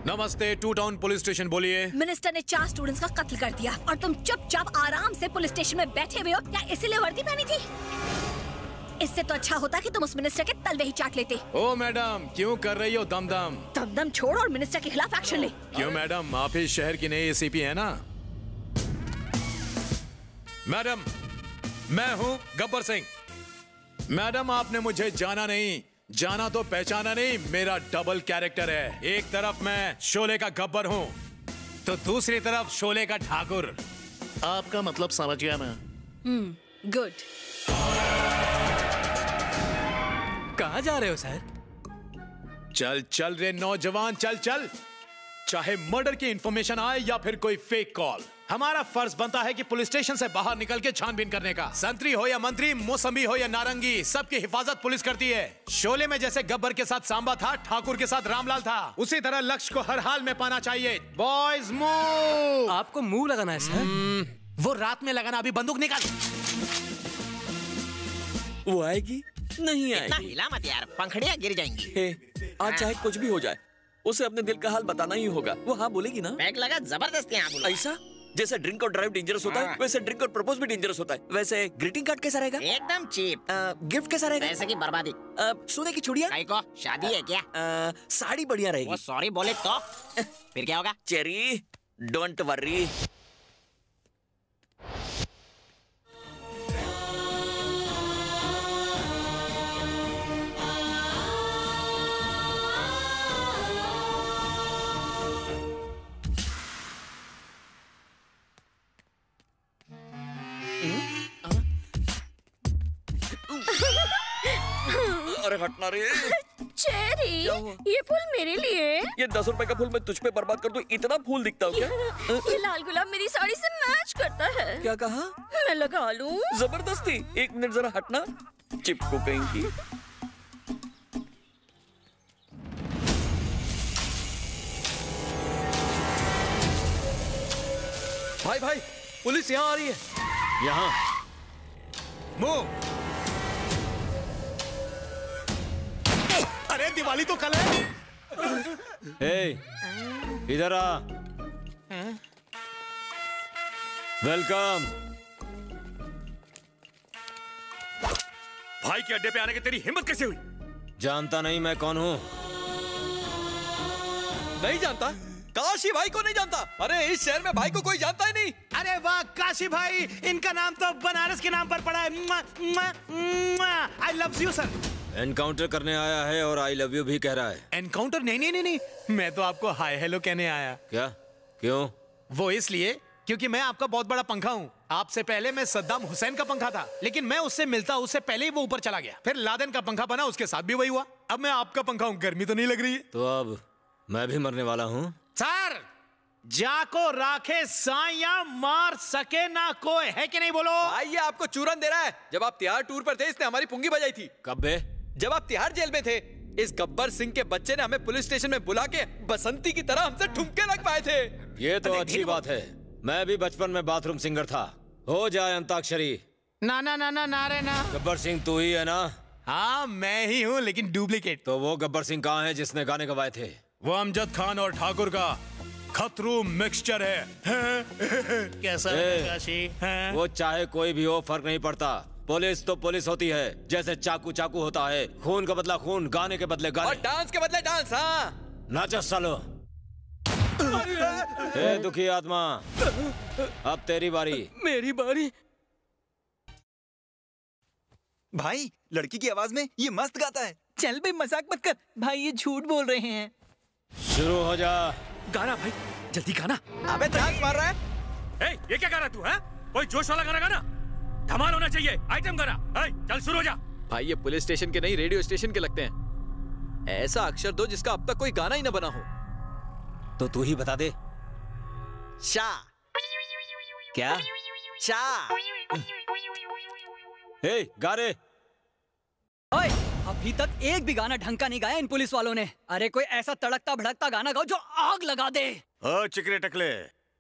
Y: नमस्ते, टू टाउन पुलिस स्टेशन, बोलिए।
A: मिनिस्टर ने 4 स्टूडेंट्स का कत्ल कर दिया और तुम चुपचाप आराम से पुलिस स्टेशन में बैठे हुए हो। क्या इसीलिए वर्दी पहनी थी? इससे तो अच्छा होता कि तुम उस मिनिस्टर के तलवे ही चाट लेते।
Y: ओ मैडम, क्यों कर रही हो दमदम?
A: दमदम छोड़ और मिनिस्टर के खिलाफ एक्शन ले।
Y: क्यों मैडम, आप इस शहर की नई एसीपी है ना? मैडम, मैं हूँ गब्बर सिंह। मैडम, आपने मुझे जाना नहीं जाना तो पहचाना नहीं, मेरा डबल कैरेक्टर है। एक तरफ मैं शोले का गब्बर हूँ तो दूसरी तरफ शोले का ठाकुर।
G: आपका मतलब समझ गया मैं।
X: गुड।
F: कहाँ जा रहे हो सर?
Y: चल चल रे नौजवान, चल चल। चाहे मर्डर की इंफॉर्मेशन आए या फिर कोई फेक कॉल, हमारा फर्ज बनता है कि पुलिस स्टेशन से बाहर निकल के छानबीन करने का। संतरी हो या मंत्री, मौसमी हो या नारंगी, सबकी हिफाजत पुलिस करती है। शोले में जैसे गब्बर के साथ सांबा था, ठाकुर के साथ रामलाल था, उसी तरह लक्ष्य को हर हाल में पाना चाहिए। Boys move.
F: आपको मुंह लगाना है सर?
G: वो रात में लगाना, अभी बंदूक निकाल।
N: वो आएगी नहीं
V: इतना
N: आएगी?
V: हिला मत यार, पंखड़ियाँ गिर जाएंगी।
N: आज चाहे कुछ भी हो जाए, उसे अपने दिल का हाल बताना ही होगा। वो हाँ बोलेगी ना?
V: बैग लगा, जबरदस्ती हाँ बोलो।
N: ऐसा जैसे ड्रिंक और ड्राइव डेंजरस होता है, वैसे ड्रिंक और प्रपोज भी डेंजरस होता है। वैसे ग्रीटिंग कार्ड कैसा रहेगा?
V: एकदम चीप।
N: गिफ्ट कैसा रहेगा?
V: पैसे की बर्बादी।
N: सोने की चूड़ियां?
V: काहे को? शादी है क्या?
N: साड़ी बढ़िया रहेगी।
V: वो सॉरी बोले तो फिर क्या होगा?
N: Cherry, don't worry. अरे हटना रे।
W: चेरी, ये फूल मेरे लिए।
N: ये 10 रुपए का फूल मैं तुझ पे बर्बाद कर दूं, इतना फूल दिखता हूँ क्या?
W: ये लाल गुलाब मेरी साड़ी से मैच करता है।
N: क्या कहा?
W: मैं लगा लूं?
N: जबरदस्ती। 1 मिनट जरा हटना, चिपको कहीं।
Y: भाई भाई, पुलिस यहाँ आ रही है।
M: यहाँ
Y: मूव। अरे दिवाली तो कल है।
I: इधर आ। वेलकम।
O: भाई के अड्डे पे आने की तेरी हिम्मत कैसे हुई?
I: जानता नहीं मैं कौन हूँ?
H: नहीं जानता? काशी भाई को नहीं जानता? अरे इस शहर में भाई को कोई जानता ही नहीं।
G: अरे वाह काशी भाई, इनका नाम तो बनारस के नाम पर पड़ा है। I love you sir.
I: Encounter करने आया है और आई लव यू भी कह रहा है।
G: एनकाउंटर? नहीं नहीं नहीं नहीं, मैं तो आपको हाय हेलो कहने आया।
I: क्या? क्यों?
G: वो इसलिए क्योंकि मैं आपका बहुत बड़ा पंखा हूँ। आपसे पहले मैं सद्दाम हुसैन का पंखा था, लेकिन मैं उससे मिलता उससे पहले ही वो ऊपर चला गया। फिर लादेन का पंखा बना, उसके साथ भी वही हुआ। अब मैं आपका पंखा हूँ। गर्मी तो नहीं लग रही है?
I: तो अब मैं भी मरने वाला हूँ।
G: सर, जाको राखे साया मार सके ना कोई, है कि नहीं बोलो?
H: भाई ये आपको चूरन दे रहा है। जब आप तिहाड़ टूर पर थे, इसने हमारी पुंगी बजाई थी।
I: कब बे?
H: जब आप तिहाड़ जेल में थे। इस गब्बर सिंह के बच्चे ने हमें पुलिस स्टेशन में बुला के बसंती की तरह हमसे ठुमके लगवाए थे।
I: ये तो अच्छी बात है। मैं भी बचपन में बाथरूम सिंगर था। हो जाए अंताक्षरी।
G: ना ना ना ना ना रे ना।
I: गब्बर सिंह तू ही है ना?
G: हाँ मैं ही हूँ, लेकिन डुप्लीकेट।
I: तो वो गब्बर सिंह कहाँ है जिसने गाने गवाए थे?
Y: वो अमजद खान और ठाकुर का खतरू मिक्सचर है।
G: कैसा काशी?
I: वो चाहे कोई भी हो, फर्क नहीं पड़ता। पुलिस तो पुलिस होती है, जैसे चाकू चाकू होता है। खून का बदला खून, गाने के बदले गाने,
H: और डांस के बदले डांस। हाँ
I: नाचो सालो। हे दुखी आत्मा, अब तेरी बारी।
N: मेरी बारी?
D: भाई लड़की की आवाज में ये मस्त गाता है।
F: चल बे मजाक मत कर भाई, ये झूठ बोल रहे हैं।
I: शुरू हो जा।
O: गाना भाई, जल्दी गाना।
H: अबे डांस मार रहा है।
O: ये क्या गा रहा तू? है कोई जोश वाला गाना गाना, धमाल होना चाहिए, आइटम गाना। चल शुरू हो जा।
H: भाई ये पुलिस स्टेशन के नहीं, रेडियो स्टेशन के लगते हैं। ऐसा अक्षर दो जिसका अब तक कोई गाना ही ना बना हो।
I: तो तू ही बता दे।
F: शा।
I: क्या?
F: शा।
I: हे गा रे।
F: ओए, अभी तक एक भी गाना ढंग का नहीं गाया इन पुलिस वालों ने। अरे कोई ऐसा तड़कता भड़कता गाना गाओ जो आग लगा दे।
R: ओ चिकरे टकले,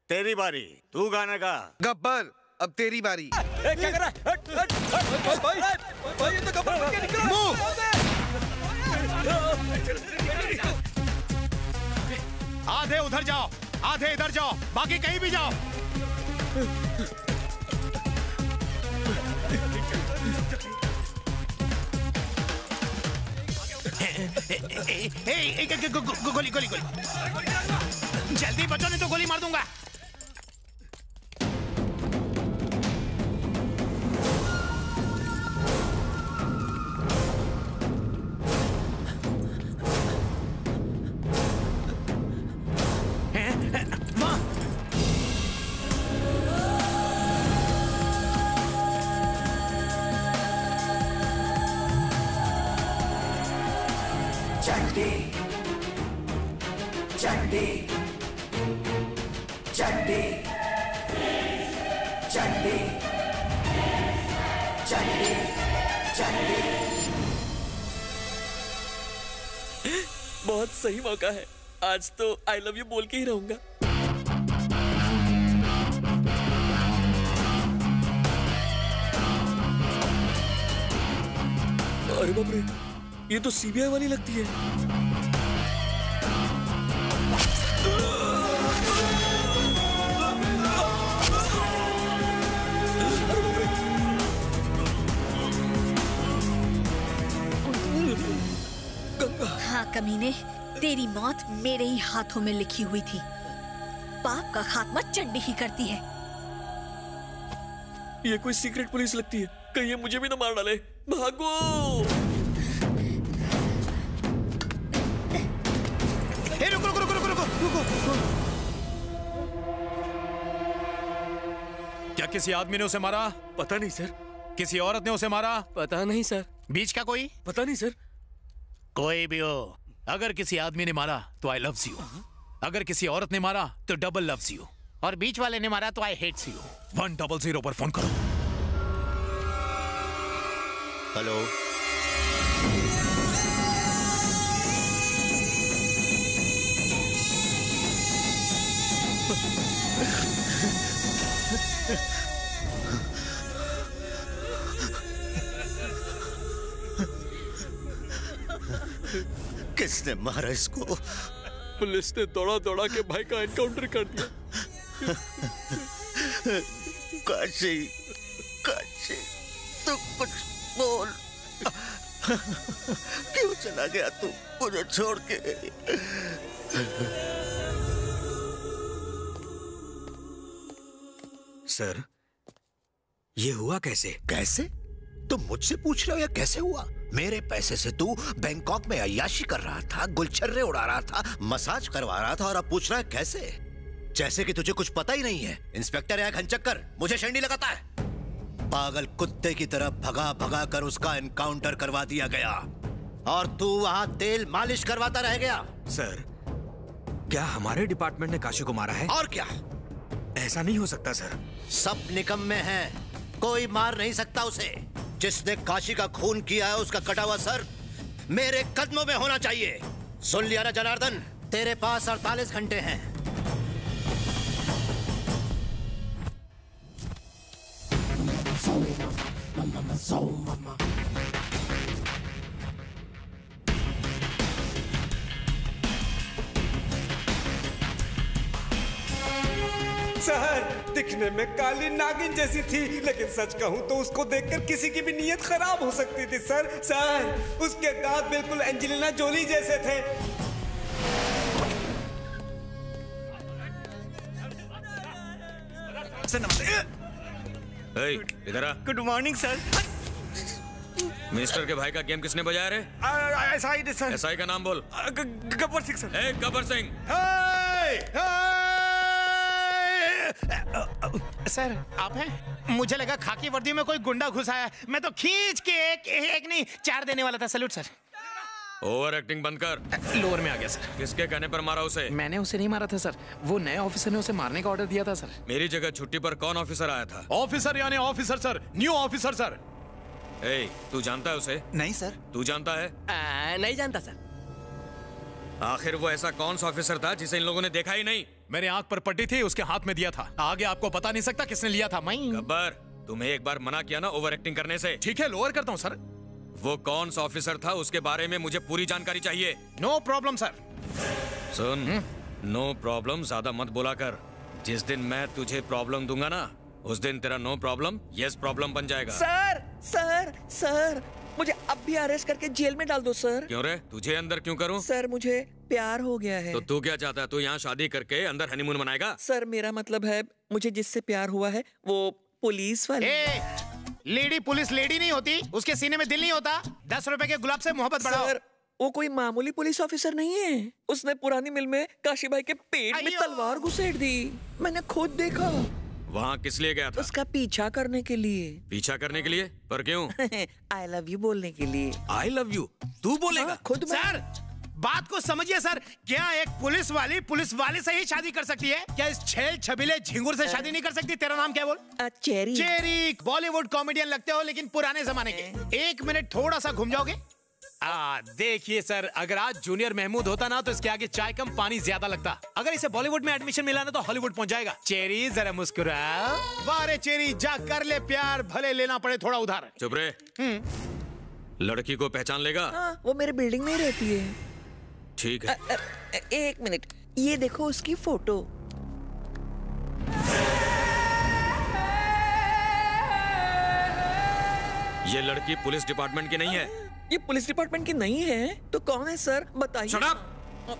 R: तेरी बारी, तू गाना गा।
L: गब्बर, अब तेरी बारी।
H: क्या कर रहा है? भाई ये तो गब्बर बन के निकल रहा है।
G: आधे उधर जाओ, आधे इधर जाओ, बाकी कहीं भी जाओ। गोली गोली गोली, जल्दी बचो नहीं तो गोली मार दूंगा।
J: चंडी चंडी चंडी चंडी चंडी।
N: बहुत सही मौका है, आज तो आई लव यू बोल के ही रहूंगा। अरे बाप रे, ये तो सीबीआई वाली लगती है।
A: हाँ कमीने, तेरी मौत मेरे ही हाथों में लिखी हुई थी। पाप का खात्मा चंडी ही करती है।
N: ये कोई सीक्रेट पुलिस लगती है, कहीं ये मुझे भी ना मार डाले। भागो!
Y: ए, रुको रुको रुको रुको रुको। क्या किसी आदमी ने उसे मारा?
N: पता नहीं सर।
Y: किसी औरत ने उसे मारा?
N: पता नहीं सर।
Y: बीच का कोई?
N: पता नहीं सर।
Y: कोई भी हो, अगर किसी आदमी ने मारा तो आई लव्स यू, अगर किसी औरत ने मारा तो डबल लव्स यू, और बीच वाले ने मारा तो आई हेट्स यू। 100 पर फोन करो।
M: हेलो, किसने मारा इसको?
N: पुलिस ने दौड़ा दौड़ा के भाई का एनकाउंटर कर दिया।
M: काशी, काशी, तू कुछ बोल। क्यों चला गया तू मुझे छोड़ के?
I: सर, ये हुआ कैसे?
M: कैसे? तुम मुझसे पूछ रहे हो या कैसे हुआ? मेरे पैसे से तू बैंकॉक में अय्याशी कर रहा था, गुलछर्रे उड़ा रहा था, मसाज करवा रहा था, और अब पूछ रहा है कैसे? जैसे कि तुझे कुछ पता ही नहीं है। इंस्पेक्टर या घनचक्कर मुझे शेंडी लगाता है। पागल कुत्ते की तरह भगा भगा कर उसका एनकाउंटर करवा दिया गया, और तू वहां तेल मालिश करवाता रह गया।
I: सर, क्या हमारे डिपार्टमेंट ने काशी को मारा है?
M: और क्या?
I: ऐसा नहीं हो सकता सर।
M: सब निकम्मे हैं, कोई मार नहीं सकता उसे। जिसने काशी का खून किया है उसका कटा हुआ सर मेरे कदमों में होना चाहिए। सुन लिया ना जनार्दन, तेरे पास 48 घंटे हैं।
P: सर, दिखने में काली नागिन जैसी थी, लेकिन सच कहूं तो उसको देखकर किसी की भी नीयत खराब हो सकती थी। सर, उसके दांत बिल्कुल एंजेलिना जोली जैसे थे।
I: सर नमस्ते। इधर आ।
P: Good morning sir.
I: मिनिस्टर के भाई का गेम किसने बजाया रे?
P: SI sir.
I: एसआई का नाम बोल।
P: गब्बर सिंह सर।
I: गब्बर सिंह।
Y: सर, आप हैं? मुझे लगा खाकी वर्दी में कोई गुंडा घुस आया। मैं तो खींच के एक नहीं 4 देने वाला था। Salute sir.
I: ओवर एक्टिंग बंद कर।
Y: लोअर में आ गया सर।
I: किसके कहने पर मारा उसे?
Y: मैंने उसे नहीं मारा था सर, वो नए ऑफिसर ने उसे मारने का ऑर्डर दिया था सर।
I: मेरी जगह छुट्टी पर कौन ऑफिसर आया था?
Y: ऑफिसर यानी officer sir, new officer sir.
I: तू जानता है उसे?
D: नहीं सर।
I: तू जानता है?
F: नहीं जानता सर।
I: आखिर वो ऐसा कौन सा ऑफिसर था जिसे इन लोगों ने देखा ही नहीं?
Y: मेरे आंख पर पट्टी थी, उसके हाथ में दिया था। आगे आपको पता नहीं सकता किसने लिया था। मैं।
I: गब्बर, तुम्हें एक बार मना किया ना ओवर एक्टिंग करने से।
Y: ठीक है, लोअर करता हूँ सर।
I: वो कौन सा ऑफिसर था उसके बारे में मुझे पूरी जानकारी चाहिए।
Y: No problem sir.
I: सुन, नो प्रॉब्लम ज्यादा मत बोला कर। जिस दिन मैं तुझे प्रॉब्लम दूंगा ना, उस दिन तेरा नो प्रॉब्लम यस प्रॉब्लम बन जाएगा।
N: सर, मुझे अब भी अरेस्ट करके जेल में डाल दो सर।
I: क्यों रे? तुझे अंदर क्यों करूं?
N: सर, मुझे प्यार हो गया है।
I: तो तू क्या चाहता है? तू यहाँ शादी करके अंदर हनीमून मनाएगा?
N: सर, मेरा मतलब है मुझे जिससे प्यार हुआ है वो पुलिस वाली।
Y: लेडी पुलिस लेडी नहीं होती, उसके सीने में दिल नहीं होता। 10 रुपए के गुलाब से मोहब्बत बढ़ाओ।
N: सर, वो कोई मामूली पुलिस ऑफिसर नहीं है। उसने पुरानी मिल में काशी भाई के पेट में तलवार घुसेड़ दी। मैंने खुद देखा।
I: वहाँ किस लिए गया था?
N: उसका पीछा करने के लिए।
I: पीछा करने के लिए? पर क्यों?
N: आई लव यू बोलने के लिए।
I: I love you? तू बोलेगा?
N: खुद
Y: सर, बात को समझिए सर। क्या एक पुलिस वाले से ही शादी कर सकती है? क्या इस छेल छबीले झिंगुर से शादी नहीं कर सकती? तेरा नाम क्या बोल?
B: चेरी।
Y: चेरी, बॉलीवुड कॉमेडियन लगते हो लेकिन पुराने जमाने के। एक मिनट थोड़ा सा घूम जाओगे? देखिए सर, अगर आज जूनियर महमूद होता ना तो इसके आगे चाय कम पानी ज्यादा लगता। अगर इसे बॉलीवुड में एडमिशन मिला ना तो हॉलीवुड पहुंच जाएगा। चेरी जरा मुस्कुराओ। वाह रे चेरी, जा कर ले प्यार, भले लेना पड़े थोड़ा उधार।
I: चुप रहे। लड़की को पहचान लेगा?
B: हाँ, वो मेरे बिल्डिंग में ही रहती है।
I: ठीक है।
B: एक मिनट, ये देखो उसकी फोटो।
I: ये लड़की पुलिस डिपार्टमेंट की नहीं है।
B: ये पुलिस डिपार्टमेंट की नहीं है तो कौन है सर, बताइए।
I: Shut up!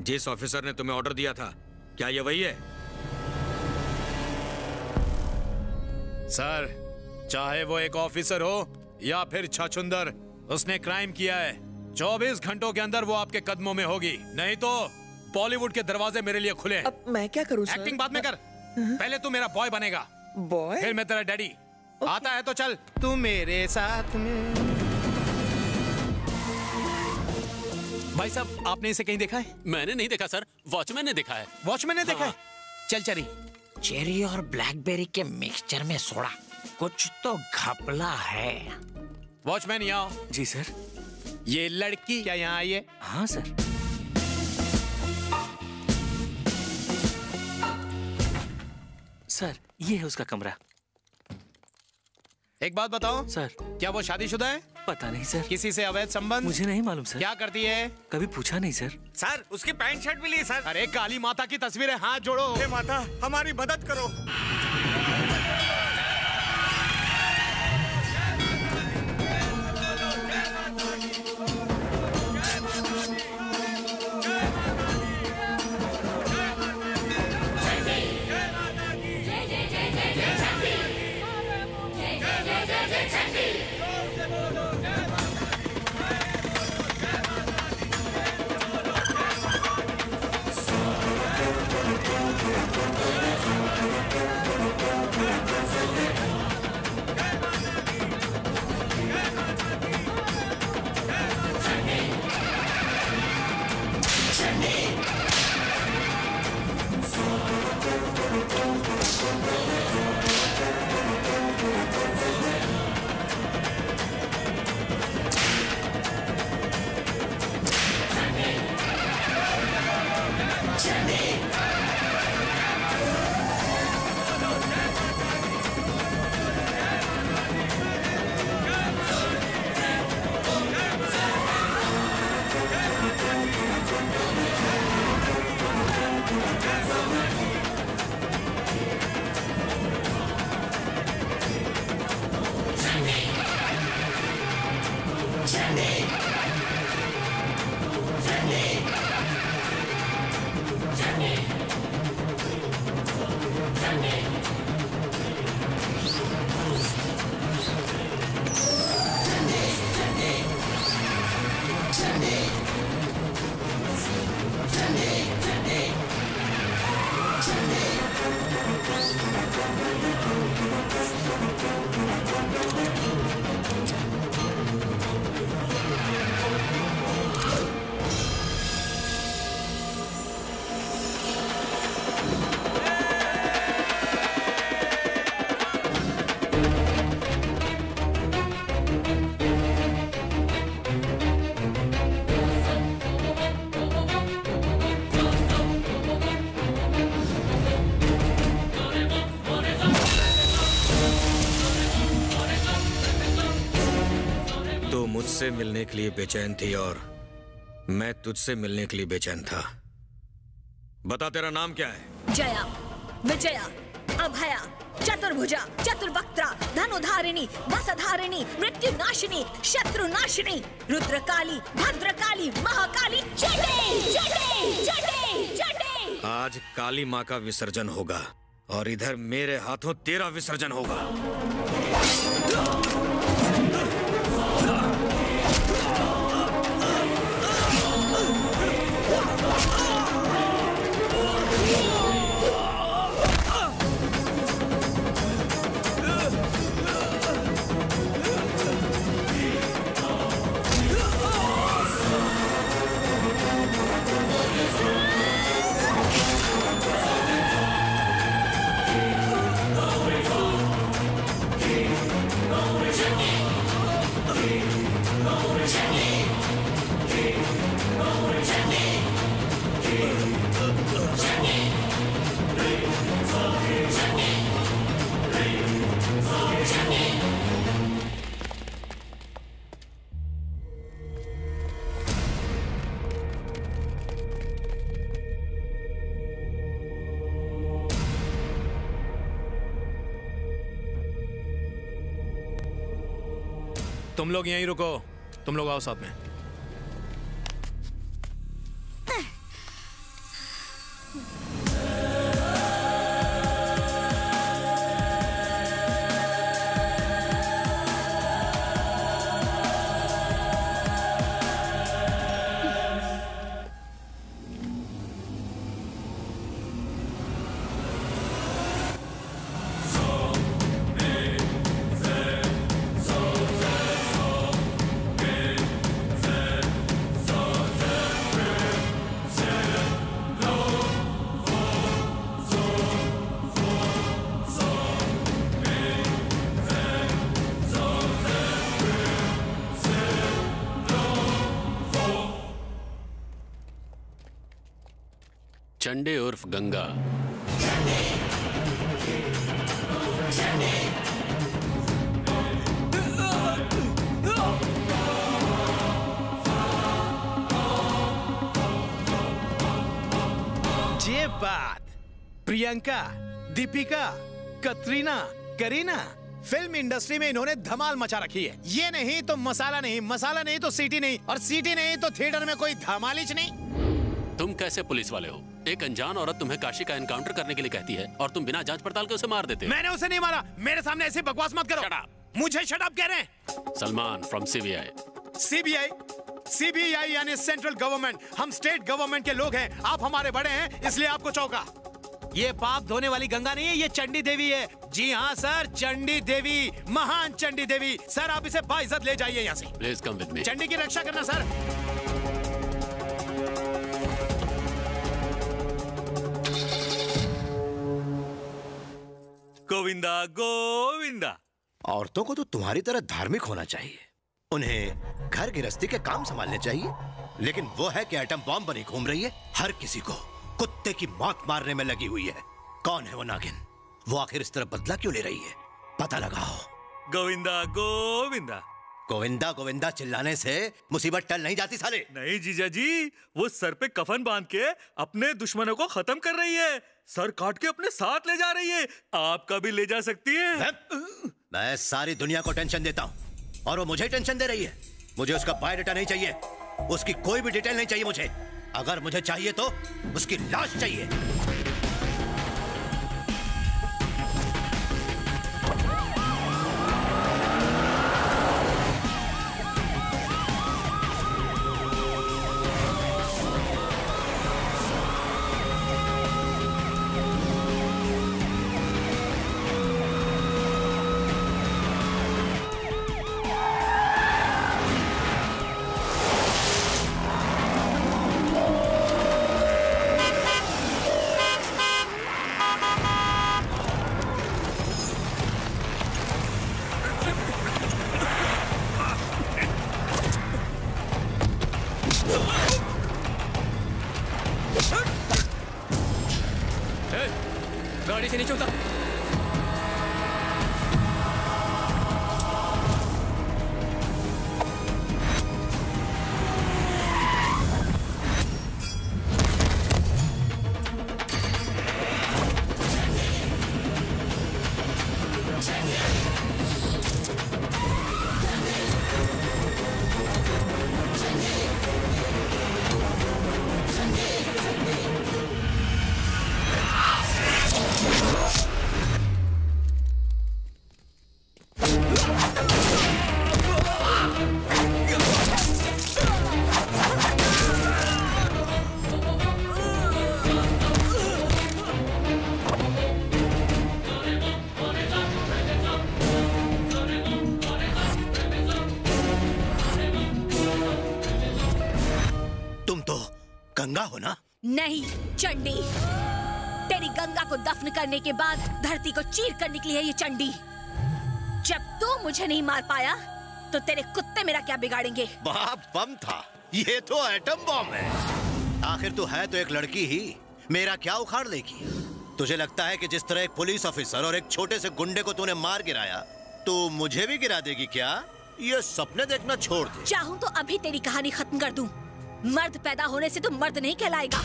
I: जिस ऑफिसर ने तुम्हें ऑर्डर दिया था, क्या ये वही है?
Y: सर, चाहे वो एक ऑफिसर हो या फिर छछुंदर, उसने क्राइम किया है। 24 घंटों के अंदर वो आपके कदमों में होगी, नहीं तो बॉलीवुड के दरवाजे मेरे लिए खुले हैं।
B: अब मैं क्या करूं सर?
Y: एक्टिंग बाद में कर, पहले तू मेरा बॉय बनेगा।
B: बॉय?
Y: फिर मैं तेरा डैडी। आता है तो चल तू मेरे साथ में। भाई साहब, आपने इसे कहीं देखा है?
U: मैंने नहीं देखा सर, वॉचमैन ने देखा है।
Y: वॉचमैन ने देखा है? चल चली।
V: चेरी और ब्लैकबेरी के मिक्सचर में सोडा, कुछ तो घपला है।
Y: वॉचमैन यहाँ।
O: जी सर।
Y: ये लड़की क्या यहाँ आई है?
O: हाँ सर। सर, ये है उसका कमरा।
Y: एक बात बताओ
O: सर,
Y: क्या वो शादीशुदा है?
O: पता नहीं सर।
Y: किसी से अवैध संबंध?
O: मुझे नहीं मालूम सर।
Y: क्या करती है?
O: कभी पूछा नहीं सर।
R: सर, उसकी पैंट शर्ट भी ली सर।
Y: अरे काली माता की तस्वीर है, हाथ जोड़ो।
R: हे माता, हमारी मदद करो।
I: मुझसे मिलने के लिए बेचैन थी और मैं तुझसे मिलने के लिए बेचैन था। बता, तेरा नाम क्या है?
A: जया, विजया, अभया, चतुर्भुजा, चतुर्वक्त्रा, धनुधारिणी, वसधारिणी, मृत्युनाशिनी, शत्रुनाशिनी, रुद्रकाली, भद्रकाली, महाकाली, जटे, जटे, जटे, जटे।
I: आज काली माँ का विसर्जन होगा और इधर मेरे हाथों तेरा विसर्जन होगा।
Y: तुम लोग यहीं रुको, तुम लोग आओ साथ में।
U: चंडे उर्फ गंगा।
Y: ये बात प्रियंका, दीपिका, कतरीना, करीना, फिल्म इंडस्ट्री में इन्होंने धमाल मचा रखी है। ये नहीं तो मसाला नहीं, मसाला नहीं तो सीटी नहीं, और सीटी नहीं तो थिएटर में कोई धमालिच नहीं।
U: तुम कैसे पुलिस वाले हो? एक अनजान औरत तुम्हें काशी का एनकाउंटर करने के लिए कहती है और तुम बिना जांच पड़ताल के उसे मार देते हो।
Y: मैंने उसे नहीं मारा, मेरे सामने ऐसे बकवास मत करो। मुझे शट अप कह रहे हैं।
U: Salman from CBI.
Y: CBI? CBI यानी सेंट्रल गवर्नमेंट। हम स्टेट गवर्नमेंट के लोग हैं, आप हमारे बड़े हैं, इसलिए आपको चौंका। ये पाप धोने वाली गंगा नहीं है, ये चंडी देवी है। जी हाँ सर, चंडी देवी, महान चंडी देवी। सर आप इसे बाइज्जत ले जाइए यहाँ से।
U: Please come with me.
Y: Chandi की रक्षा करना सर।
O: गोविंदा गोविंदा।
M: औरतों को तो तुम्हारी तरह धार्मिक होना चाहिए, उन्हें घर गृहस्थी के काम संभालने चाहिए, लेकिन वो है कि एटम बॉम्ब बनी घूम रही है, हर किसी को कुत्ते की मौत मारने में लगी हुई है। कौन है वो नागिन? वो आखिर इस तरह बदला क्यों ले रही है? पता लगाओ।
O: गोविंदा गोविंदा।
M: गोविंदा गोविंदा चिल्लाने से मुसीबत टल नहीं जाती साले।
O: नहीं जीजा जी, वो सर पे कफन बांध के अपने दुश्मनों को खत्म कर रही है, सर काट के अपने साथ ले जा रही है। आपका भी ले जा सकती है।
M: मैं सारी दुनिया को टेंशन देता हूँ और वो मुझे टेंशन दे रही है। मुझे उसका बायोडाटा नहीं चाहिए, उसकी कोई भी डिटेल नहीं चाहिए मुझे। अगर मुझे चाहिए तो उसकी लाश चाहिए।
F: गाड़ी से नीचे उतर।
M: गंगा हो ना?
A: नहीं, चंडी। तेरी गंगा को दफन करने के बाद धरती को चीर कर निकली है ये चंडी। जब तू मुझे नहीं मार पाया तो तेरे कुत्ते मेरा क्या बिगाड़ेंगे?
M: बाप बम था, ये तो एटम बम है। आखिर तू है तो एक लड़की ही, मेरा क्या उखाड़ लेगी? तुझे लगता है कि जिस तरह एक पुलिस ऑफिसर और एक छोटे से गुंडे को तूने मार गिराया, तो मुझे भी गिरा देगी क्या? ये सपने देखना छोड़ दे।
A: चाहूं तो अभी तेरी कहानी खत्म कर दूं। मर्द पैदा होने से तू मर्द नहीं कहलाएगा।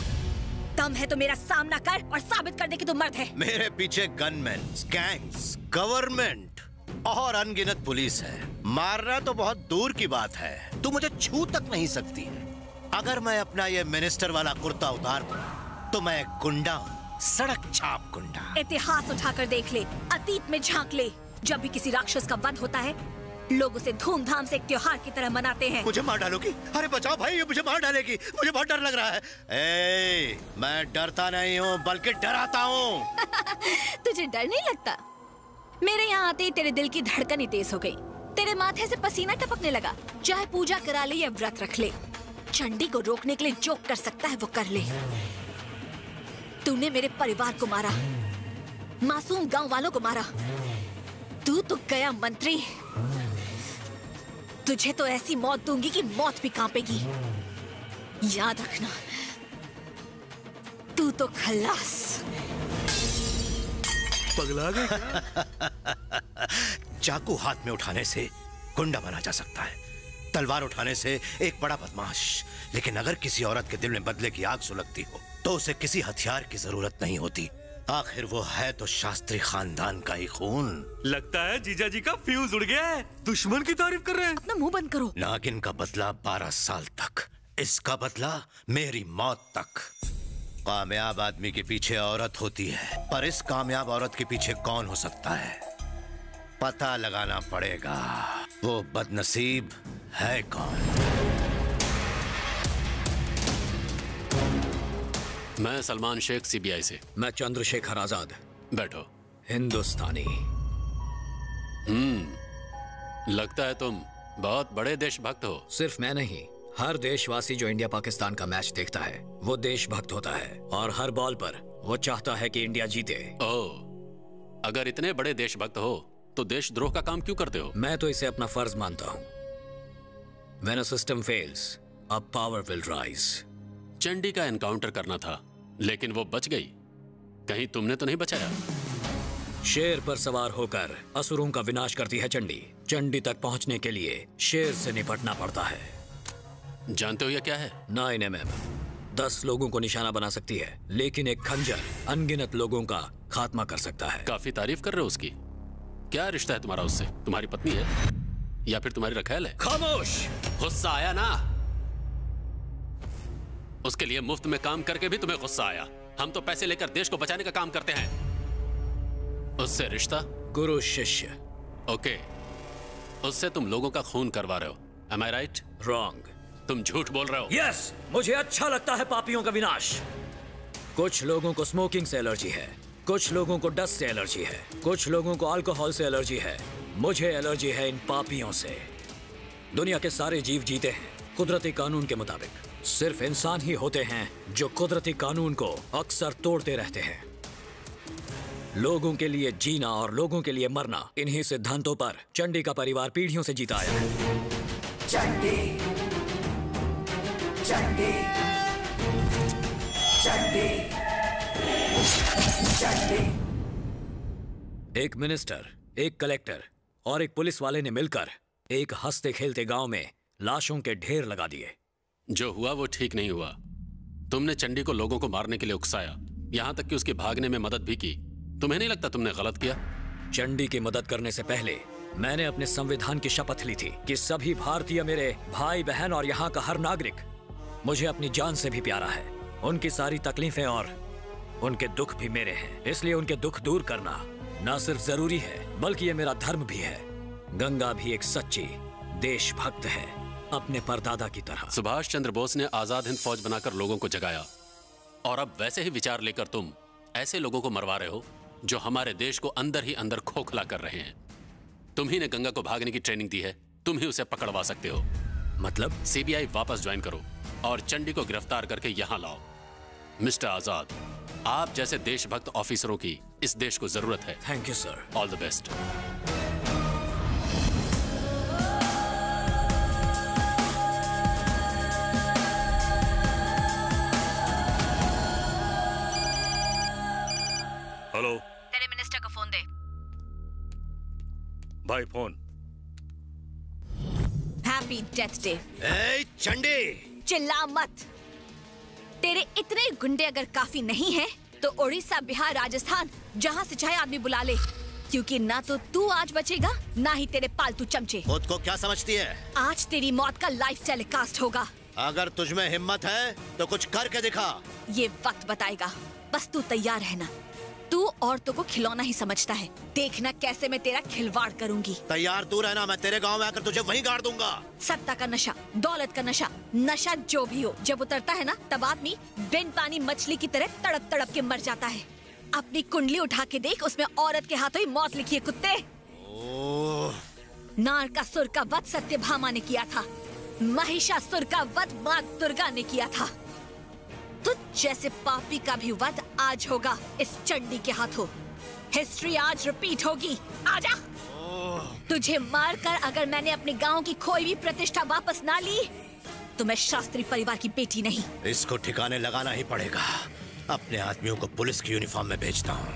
A: दम है तो मेरा सामना कर और साबित कर दे कि तू मर्द है।
M: मेरे पीछे गनमैन, गैंग्स, गवर्नमेंट और अनगिनत पुलिस है। मारना तो बहुत दूर की बात है, तू मुझे छू तक नहीं सकती है। अगर मैं अपना ये मिनिस्टर वाला कुर्ता उतार दूं, तो मैं एक गुंडा हूँ, सड़क छाप गुंडा।
A: इतिहास उठाकर देख ले, अतीत में झांक ले। जब भी किसी राक्षस का वध होता है, लोग उसे धूमधाम से एक त्योहार की तरह मनाते हैं।
M: मुझे मार डालोगी? अरे बचाओ भाई, ये मुझे मार डालेगी, मुझे बहुत डर लग रहा है। मैं डरता नहीं हूँ बल्कि डराता हूँ।
A: तुझे डर नहीं लगता? मेरे यहाँ आते ही तेरे दिल की धड़कन ही तेज हो गई, तेरे माथे से पसीना टपकने लगा। चाहे पूजा करा ले या व्रत रख ले, चंडी को रोकने के लिए जो कर सकता है वो कर ले। तूने मेरे परिवार को मारा, मासूम गांव वालों को मारा। तू तो गया मंत्री। तुझे तो ऐसी मौत दूंगी कि मौत भी कांपेगी। याद रखना, तू तो खल्लास।
M: पगला गए क्या? चाकू हाथ में उठाने से गुंडा बना जा सकता है, तलवार उठाने से एक बड़ा बदमाश। लेकिन अगर किसी औरत के दिल में बदले की आग सुलगती हो तो उसे किसी हथियार की जरूरत नहीं होती। आखिर वो है तो शास्त्री खानदान का ही खून।
O: लगता है जीजा जी का फ्यूज उड़ गया है, दुश्मन की तारीफ कर रहे हैं।
A: अपना मुंह बंद करो।
M: नागिन का बदला 12 साल तक, इसका बदला मेरी मौत तक। कामयाब आदमी के पीछे औरत होती है, पर इस कामयाब औरत के पीछे कौन हो सकता है, पता लगाना पड़ेगा। वो बदनसीब है कौन?
U: मैं सलमान शेख, सीबीआई से।
I: मैं चंद्रशेखर आजाद।
U: बैठो।
I: हिंदुस्तानी।
U: लगता है तुम बहुत बड़े देशभक्त हो।
I: सिर्फ मैं नहीं, हर देशवासी जो इंडिया पाकिस्तान का मैच देखता है वो देशभक्त होता है, और हर बॉल पर वो चाहता है कि इंडिया जीते।
U: ओह, अगर इतने बड़े देशभक्त हो तो देशद्रोह का काम क्यों करते हो?
I: मैं तो इसे अपना फर्ज मानता हूँ। When a system fails, a power will rise.
U: Chandi का एनकाउंटर करना था, लेकिन वो बच गई। कहीं तुमने तो नहीं बचाया?
I: शेर पर सवार होकर असुरों का विनाश करती है चंडी। चंडी तक पहुंचने के लिए शेर से निपटना पड़ता है।
U: जानते हो यह क्या है?
I: 9mm 10 लोगों को निशाना बना सकती है, लेकिन एक खंजर अनगिनत लोगों का खात्मा कर सकता है।
U: काफी तारीफ कर रहे हो उसकी। क्या रिश्ता है तुम्हारा उससे? तुम्हारी पत्नी है या फिर तुम्हारी रखैल है?
I: खामोश!
U: गुस्सा आया ना? उसके लिए मुफ्त में काम करके भी तुम्हें गुस्सा आया। हम तो पैसे लेकर देश को बचाने का काम करते हैं। उससे रिश्ता?
I: गुरु शिष्य।
U: ओके, उससे तुम लोगों का खून करवा रहे हो। Am I right?
I: Wrong.
U: तुम झूठ बोल रहे हो।
I: Yes, मुझे अच्छा लगता है पापियों का विनाश। कुछ लोगों को स्मोकिंग से एलर्जी है, कुछ लोगों को डस्ट से एलर्जी है, कुछ लोगों को अल्कोहल से एलर्जी है। मुझे एलर्जी है इन पापियों से। दुनिया के सारे जीव जीते हैं कुदरती कानून के मुताबिक। सिर्फ इंसान ही होते हैं जो कुदरती कानून को अक्सर तोड़ते रहते हैं। लोगों के लिए जीना और लोगों के लिए मरना, इन्हीं सिद्धांतों पर चंडी का परिवार पीढ़ियों से जीता आया है।
J: चंडी, चंडी, चंडी, चंडी।
I: एक मिनिस्टर, एक कलेक्टर और एक पुलिस वाले ने मिलकर एक हंसते खेलते गांव में लाशों के ढेर लगा दिए।
U: जो हुआ वो ठीक नहीं हुआ। तुमने चंडी को लोगों को मारने के लिए उकसाया, यहाँ तक कि उसके भागने में मदद भी की। तुम्हें नहीं लगता तुमने गलत किया?
I: चंडी की मदद करने से पहले मैंने अपने संविधान की शपथ ली थी कि सभी भारतीय मेरे भाई बहन और यहाँ का हर नागरिक मुझे अपनी जान से भी प्यारा है। उनकी सारी तकलीफें और उनके दुख भी मेरे हैं, इसलिए उनके दुख दूर करना न सिर्फ जरूरी है बल्कि ये मेरा धर्म भी है। गंगा भी एक सच्ची देशभक्त है, अपने परदादा की तरह।
U: सुभाष चंद्र बोस ने आजाद हिंद फौज बनाकर लोगों को जगाया, और अब वैसे ही विचार लेकर तुम ऐसे लोगों को मरवा रहे हो जो हमारे देश को अंदर ही अंदर खोखला कर रहे हैं। तुम ही ने गंगा को भागने की ट्रेनिंग दी है, तुम ही उसे पकड़वा सकते हो।
I: मतलब?
U: सीबीआई वापस ज्वाइन करो और चंडी को गिरफ्तार करके यहां लाओ। मिस्टर आजाद, आप जैसे देशभक्त ऑफिसरों की इस देश को जरूरत है।
I: Thank you sir.
U: All the best.
O: Hello,
A: तेरे मिनिस्टर का फोन दे।
O: भाई फोन।
A: Happy death day.
M: ए चंडी,
A: चिल्ला मत। तेरे इतने गुंडे अगर काफी नहीं है तो उड़ीसा, बिहार, राजस्थान जहाँ से चाहे आदमी बुला ले, क्योंकि ना तो तू आज बचेगा ना ही तेरे पालतू चमचे।
M: खुद को क्या समझती है?
A: आज तेरी मौत का लाइव टेलीकास्ट होगा।
M: अगर तुझमें हिम्मत है तो कुछ करके दिखा।
A: ये वक्त बताएगा, बस तू तैयार रहना। तू औरतों को खिलौना ही समझता है, देखना कैसे मैं तेरा खिलवाड़ करूंगी।
M: तैयार तू रहना, मैं तेरे गांव में आकर तुझे वहीं गाड़ दूंगा।
A: सत्ता का नशा, दौलत का नशा, नशा जो भी हो, जब उतरता है ना तब आदमी बिन पानी मछली की तरह तड़प तड़प के मर जाता है। अपनी कुंडली उठा के देख, उसमें औरत के हाथों ही मौत लिखी है कुत्ते। नारकासुर का वध सत्यभामा ने किया था, महिषासुर का वध माँ दुर्गा ने किया था। तुझ जैसे पापी का भी वध आज होगा इस चंडी के हाथों। हिस्ट्री आज रिपीट होगी। आजा। तुझे मारकर अगर मैंने अपने गांव की खोई हुई प्रतिष्ठा वापस ना ली तो मैं शास्त्री परिवार की बेटी नहीं।
M: इसको ठिकाने लगाना ही पड़ेगा। अपने आदमियों को पुलिस की यूनिफॉर्म में भेजता हूँ।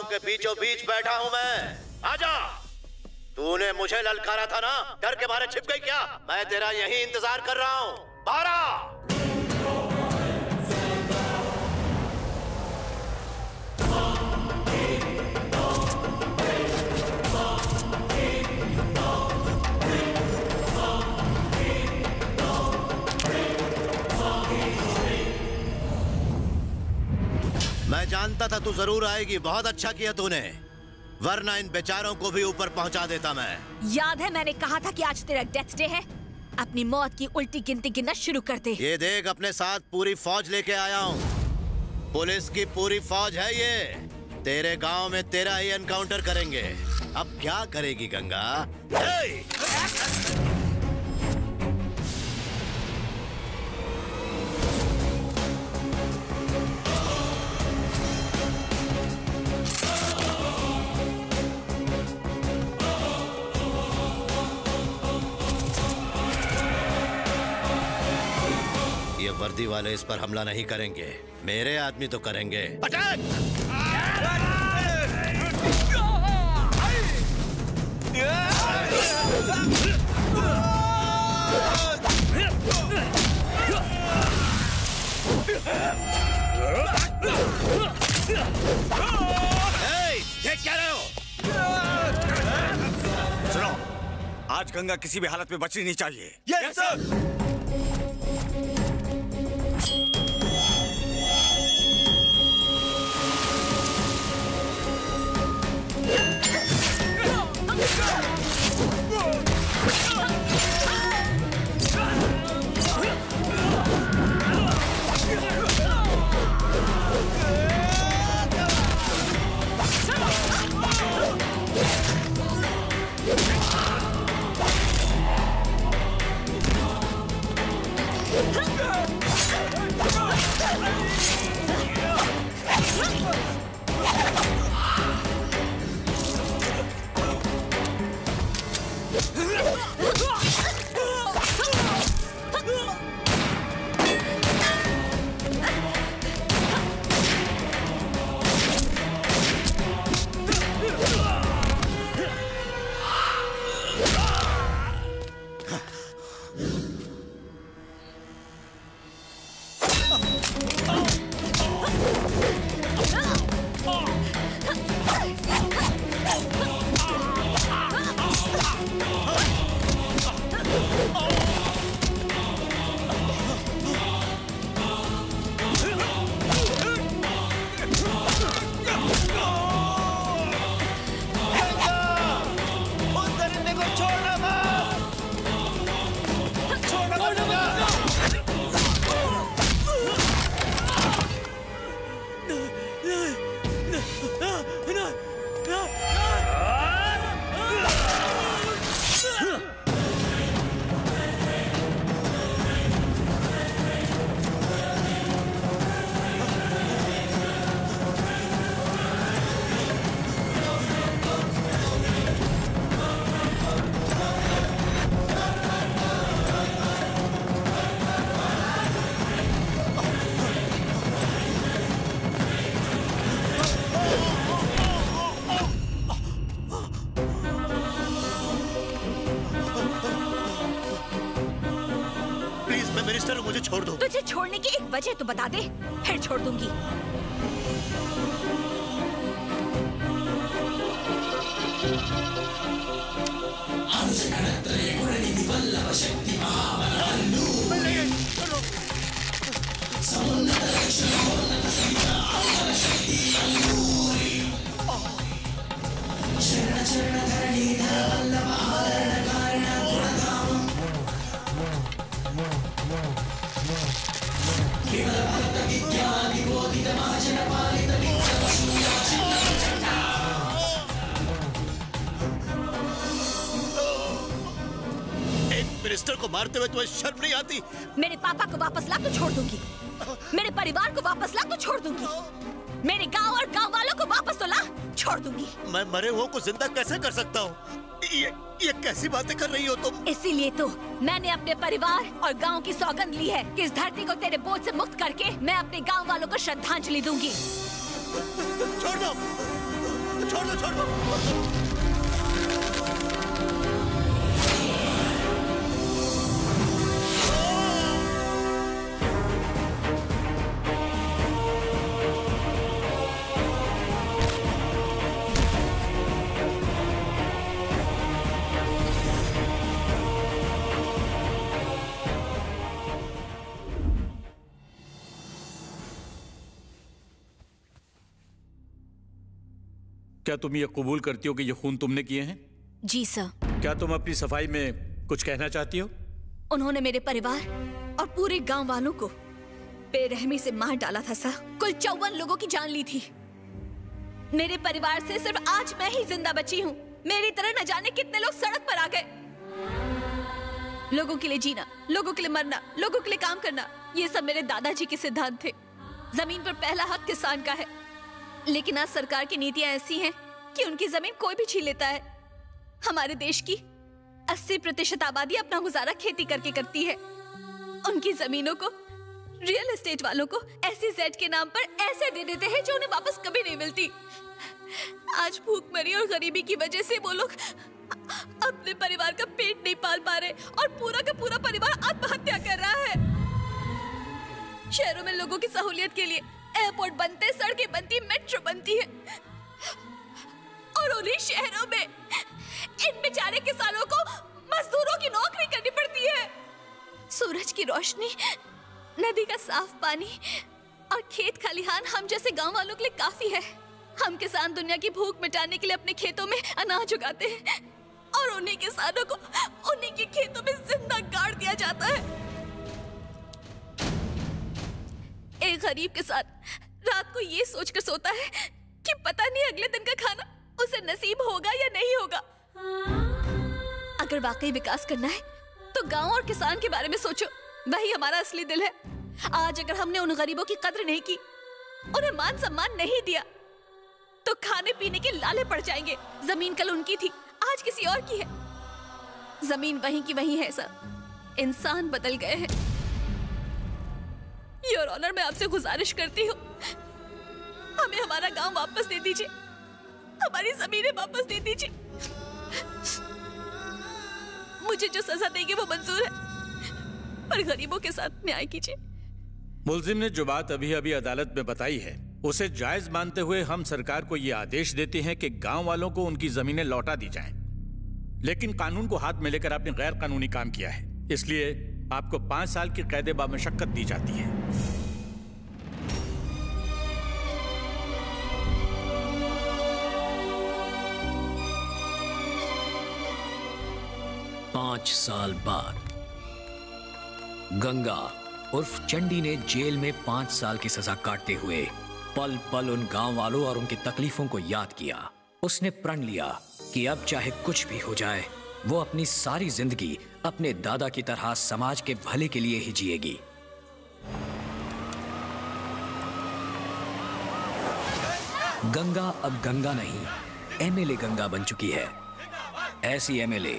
M: के बीचों बीच बैठा हूँ मैं। आजा। तूने मुझे ललकारा था ना, डर के मारे छिप गई क्या? मैं तेरा यही इंतजार कर रहा हूँ। बाहर आ। मैं जानता था तू जरूर आएगी। बहुत अच्छा किया तूने, वरना इन बेचारों को भी ऊपर पहुंचा देता मैं।
A: याद है मैंने कहा था कि आज तेरा डेथ डे है? अपनी मौत की उल्टी गिनती गिनना शुरू कर दे।
M: ये देख, अपने साथ पूरी फौज लेके आया हूँ। पुलिस की पूरी फौज है ये। तेरे गांव में तेरा ही एनकाउंटर करेंगे। अब क्या करेगी गंगा? वर्दी वाले इस पर हमला नहीं करेंगे, मेरे आदमी तो करेंगे। अटैक!
R: देख क्या रहे हो? सुनो, आज गंगा किसी भी हालत में बचनी नहीं चाहिए। Yes sir.
M: मिनिस्टर, मुझे छोड़ दो।
A: तुझे छोड़ने की एक वजह तो बता दे, फिर छोड़ दूंगी।
M: मिनिस्टर को मारते हुए तुम्हें शर्म नहीं आती?
A: मेरे पापा को वापस ला तो छोड़ दूंगी, मेरे परिवार को वापस ला तो छोड़ दूंगी, मेरे गांव और गांव वालों को वापस तो ला, छोड़ दूंगी।
M: मैं मरे हुओं को जिंदा कैसे कर सकता हूँ? ये कैसी बातें कर रही हो तुम?
A: इसीलिए तो मैंने अपने परिवार और गांव की सौगंध ली है कि इस धरती को तेरे बोझ से मुक्त करके मैं अपने गांव वालों को श्रद्धांजलि दूंगी।
M: छोड़ दो, छोड़ दो, छोड़ दो।
Y: क्या तुम ये कबूल करती हो कि ये खून तुमने किए हैं?
A: जी सर।
Y: क्या तुम अपनी सफाई में कुछ कहना चाहती हो?
A: उन्होंने मेरे परिवार और पूरे गांव वालों को बेरहमी से मार डाला था सर। कुल 54 लोगों की जान ली थी। मेरे परिवार से सिर्फ आज मैं ही जिंदा बची हूँ। मेरी तरह न जाने कितने लोग सड़क पर आ गए। लोगों के लिए जीना, लोगों के लिए मरना, लोगों के लिए काम करना, ये सब मेरे दादाजी के सिद्धांत थे। जमीन पर पहला हक किसान का है, लेकिन आज सरकार की नीतियां ऐसी हैं कि उनकी जमीन कोई भी छीन लेता है। हमारे देश की 80% आबादी अपना गुजारा खेती करके करती है। उनकी जमीनों को रियल एस्टेट वालों को SEZ के नाम पर ऐसे दे देते हैं जो उन्हें वापस कभी नहीं मिलती। आज भूखमरी और गरीबी की वजह से वो लोग अपने परिवार का पेट नहीं पाल पा रहे और पूरा का पूरा परिवार आत्महत्या कर रहा है। शहरों में लोगों की सहूलियत के लिए एयरपोर्ट बनते, सड़कें बनती, मेट्रो बनती है, और उन्हीं शहरों में इन बेचारे किसानों को मजदूरों की नौकरी करनी पड़ती है। सूरज की रोशनी, नदी का साफ पानी और खेत खलिहान हम जैसे गांव वालों के लिए काफी है। हम किसान दुनिया की भूख मिटाने के लिए अपने खेतों में अनाज उगाते हैं और उन्हीं किसानों को उन्हीं के खेतों में जिंदा गाड़ दिया जाता है। एक गरीब किसान रात को ये सोचकर सोता है कि पता नहीं अगले दिन का खाना उसे नसीब होगा या नहीं होगा। अगर वाकई विकास करना है तो गांव और किसान के बारे में सोचो, वही हमारा असली दिल है। आज अगर हमने उन गरीबों की कद्र नहीं की, उन्हें मान सम्मान नहीं दिया, तो खाने पीने के लाले पड़ जाएंगे। जमीन कल उनकी थी, आज किसी और की है। जमीन वहीं की वहीं है सर, इंसान बदल गए हैं। योर ऑनर, मैं आपसे गुजारिश करती हूँ, हमें हमारा गांव वापस दे दीजिए, हमारी जमीनें वापस दे दीजिए। मुझे जो सजा देंगे वो मंजूर है, पर गरीबों के साथ न्याय कीजिए।
Y: मुल्जिम ने जो बात अभी अभी अदालत में बताई है उसे जायज मानते हुए हम सरकार को ये आदेश देते हैं कि गांव वालों को उनकी जमीनें लौटा दी जाएं। लेकिन कानून को हाथ में लेकर आपने गैर कानूनी काम किया है, इसलिए आपको 5 साल की कैद बामशक्कत दी जाती है।
I: पांच साल बाद गंगा उर्फ चंडी ने जेल में 5 साल की सजा काटते हुए पल पल उन गांव वालों और उनकी तकलीफों को याद किया। उसने प्रण लिया कि अब चाहे कुछ भी हो जाए, वो अपनी सारी जिंदगी अपने दादा की तरह समाज के भले के लिए ही जिएगी। गंगा अब गंगा नहीं, MLA गंगा बन चुकी है। ऐसी MLA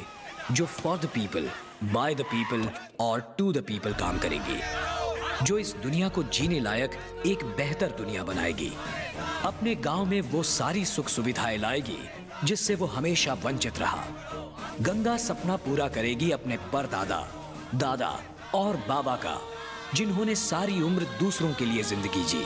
I: जो for the people, by the people और टू द पीपल काम करेगी, जो इस दुनिया को जीने लायक एक बेहतर दुनिया बनाएगी। अपने गांव में वो सारी सुख सुविधाएं लाएगी जिससे वो हमेशा वंचित रहा। गंगा सपना पूरा करेगी अपने परदादा, दादा और बाबा का, जिन्होंने सारी उम्र दूसरों के लिए जिंदगी जी।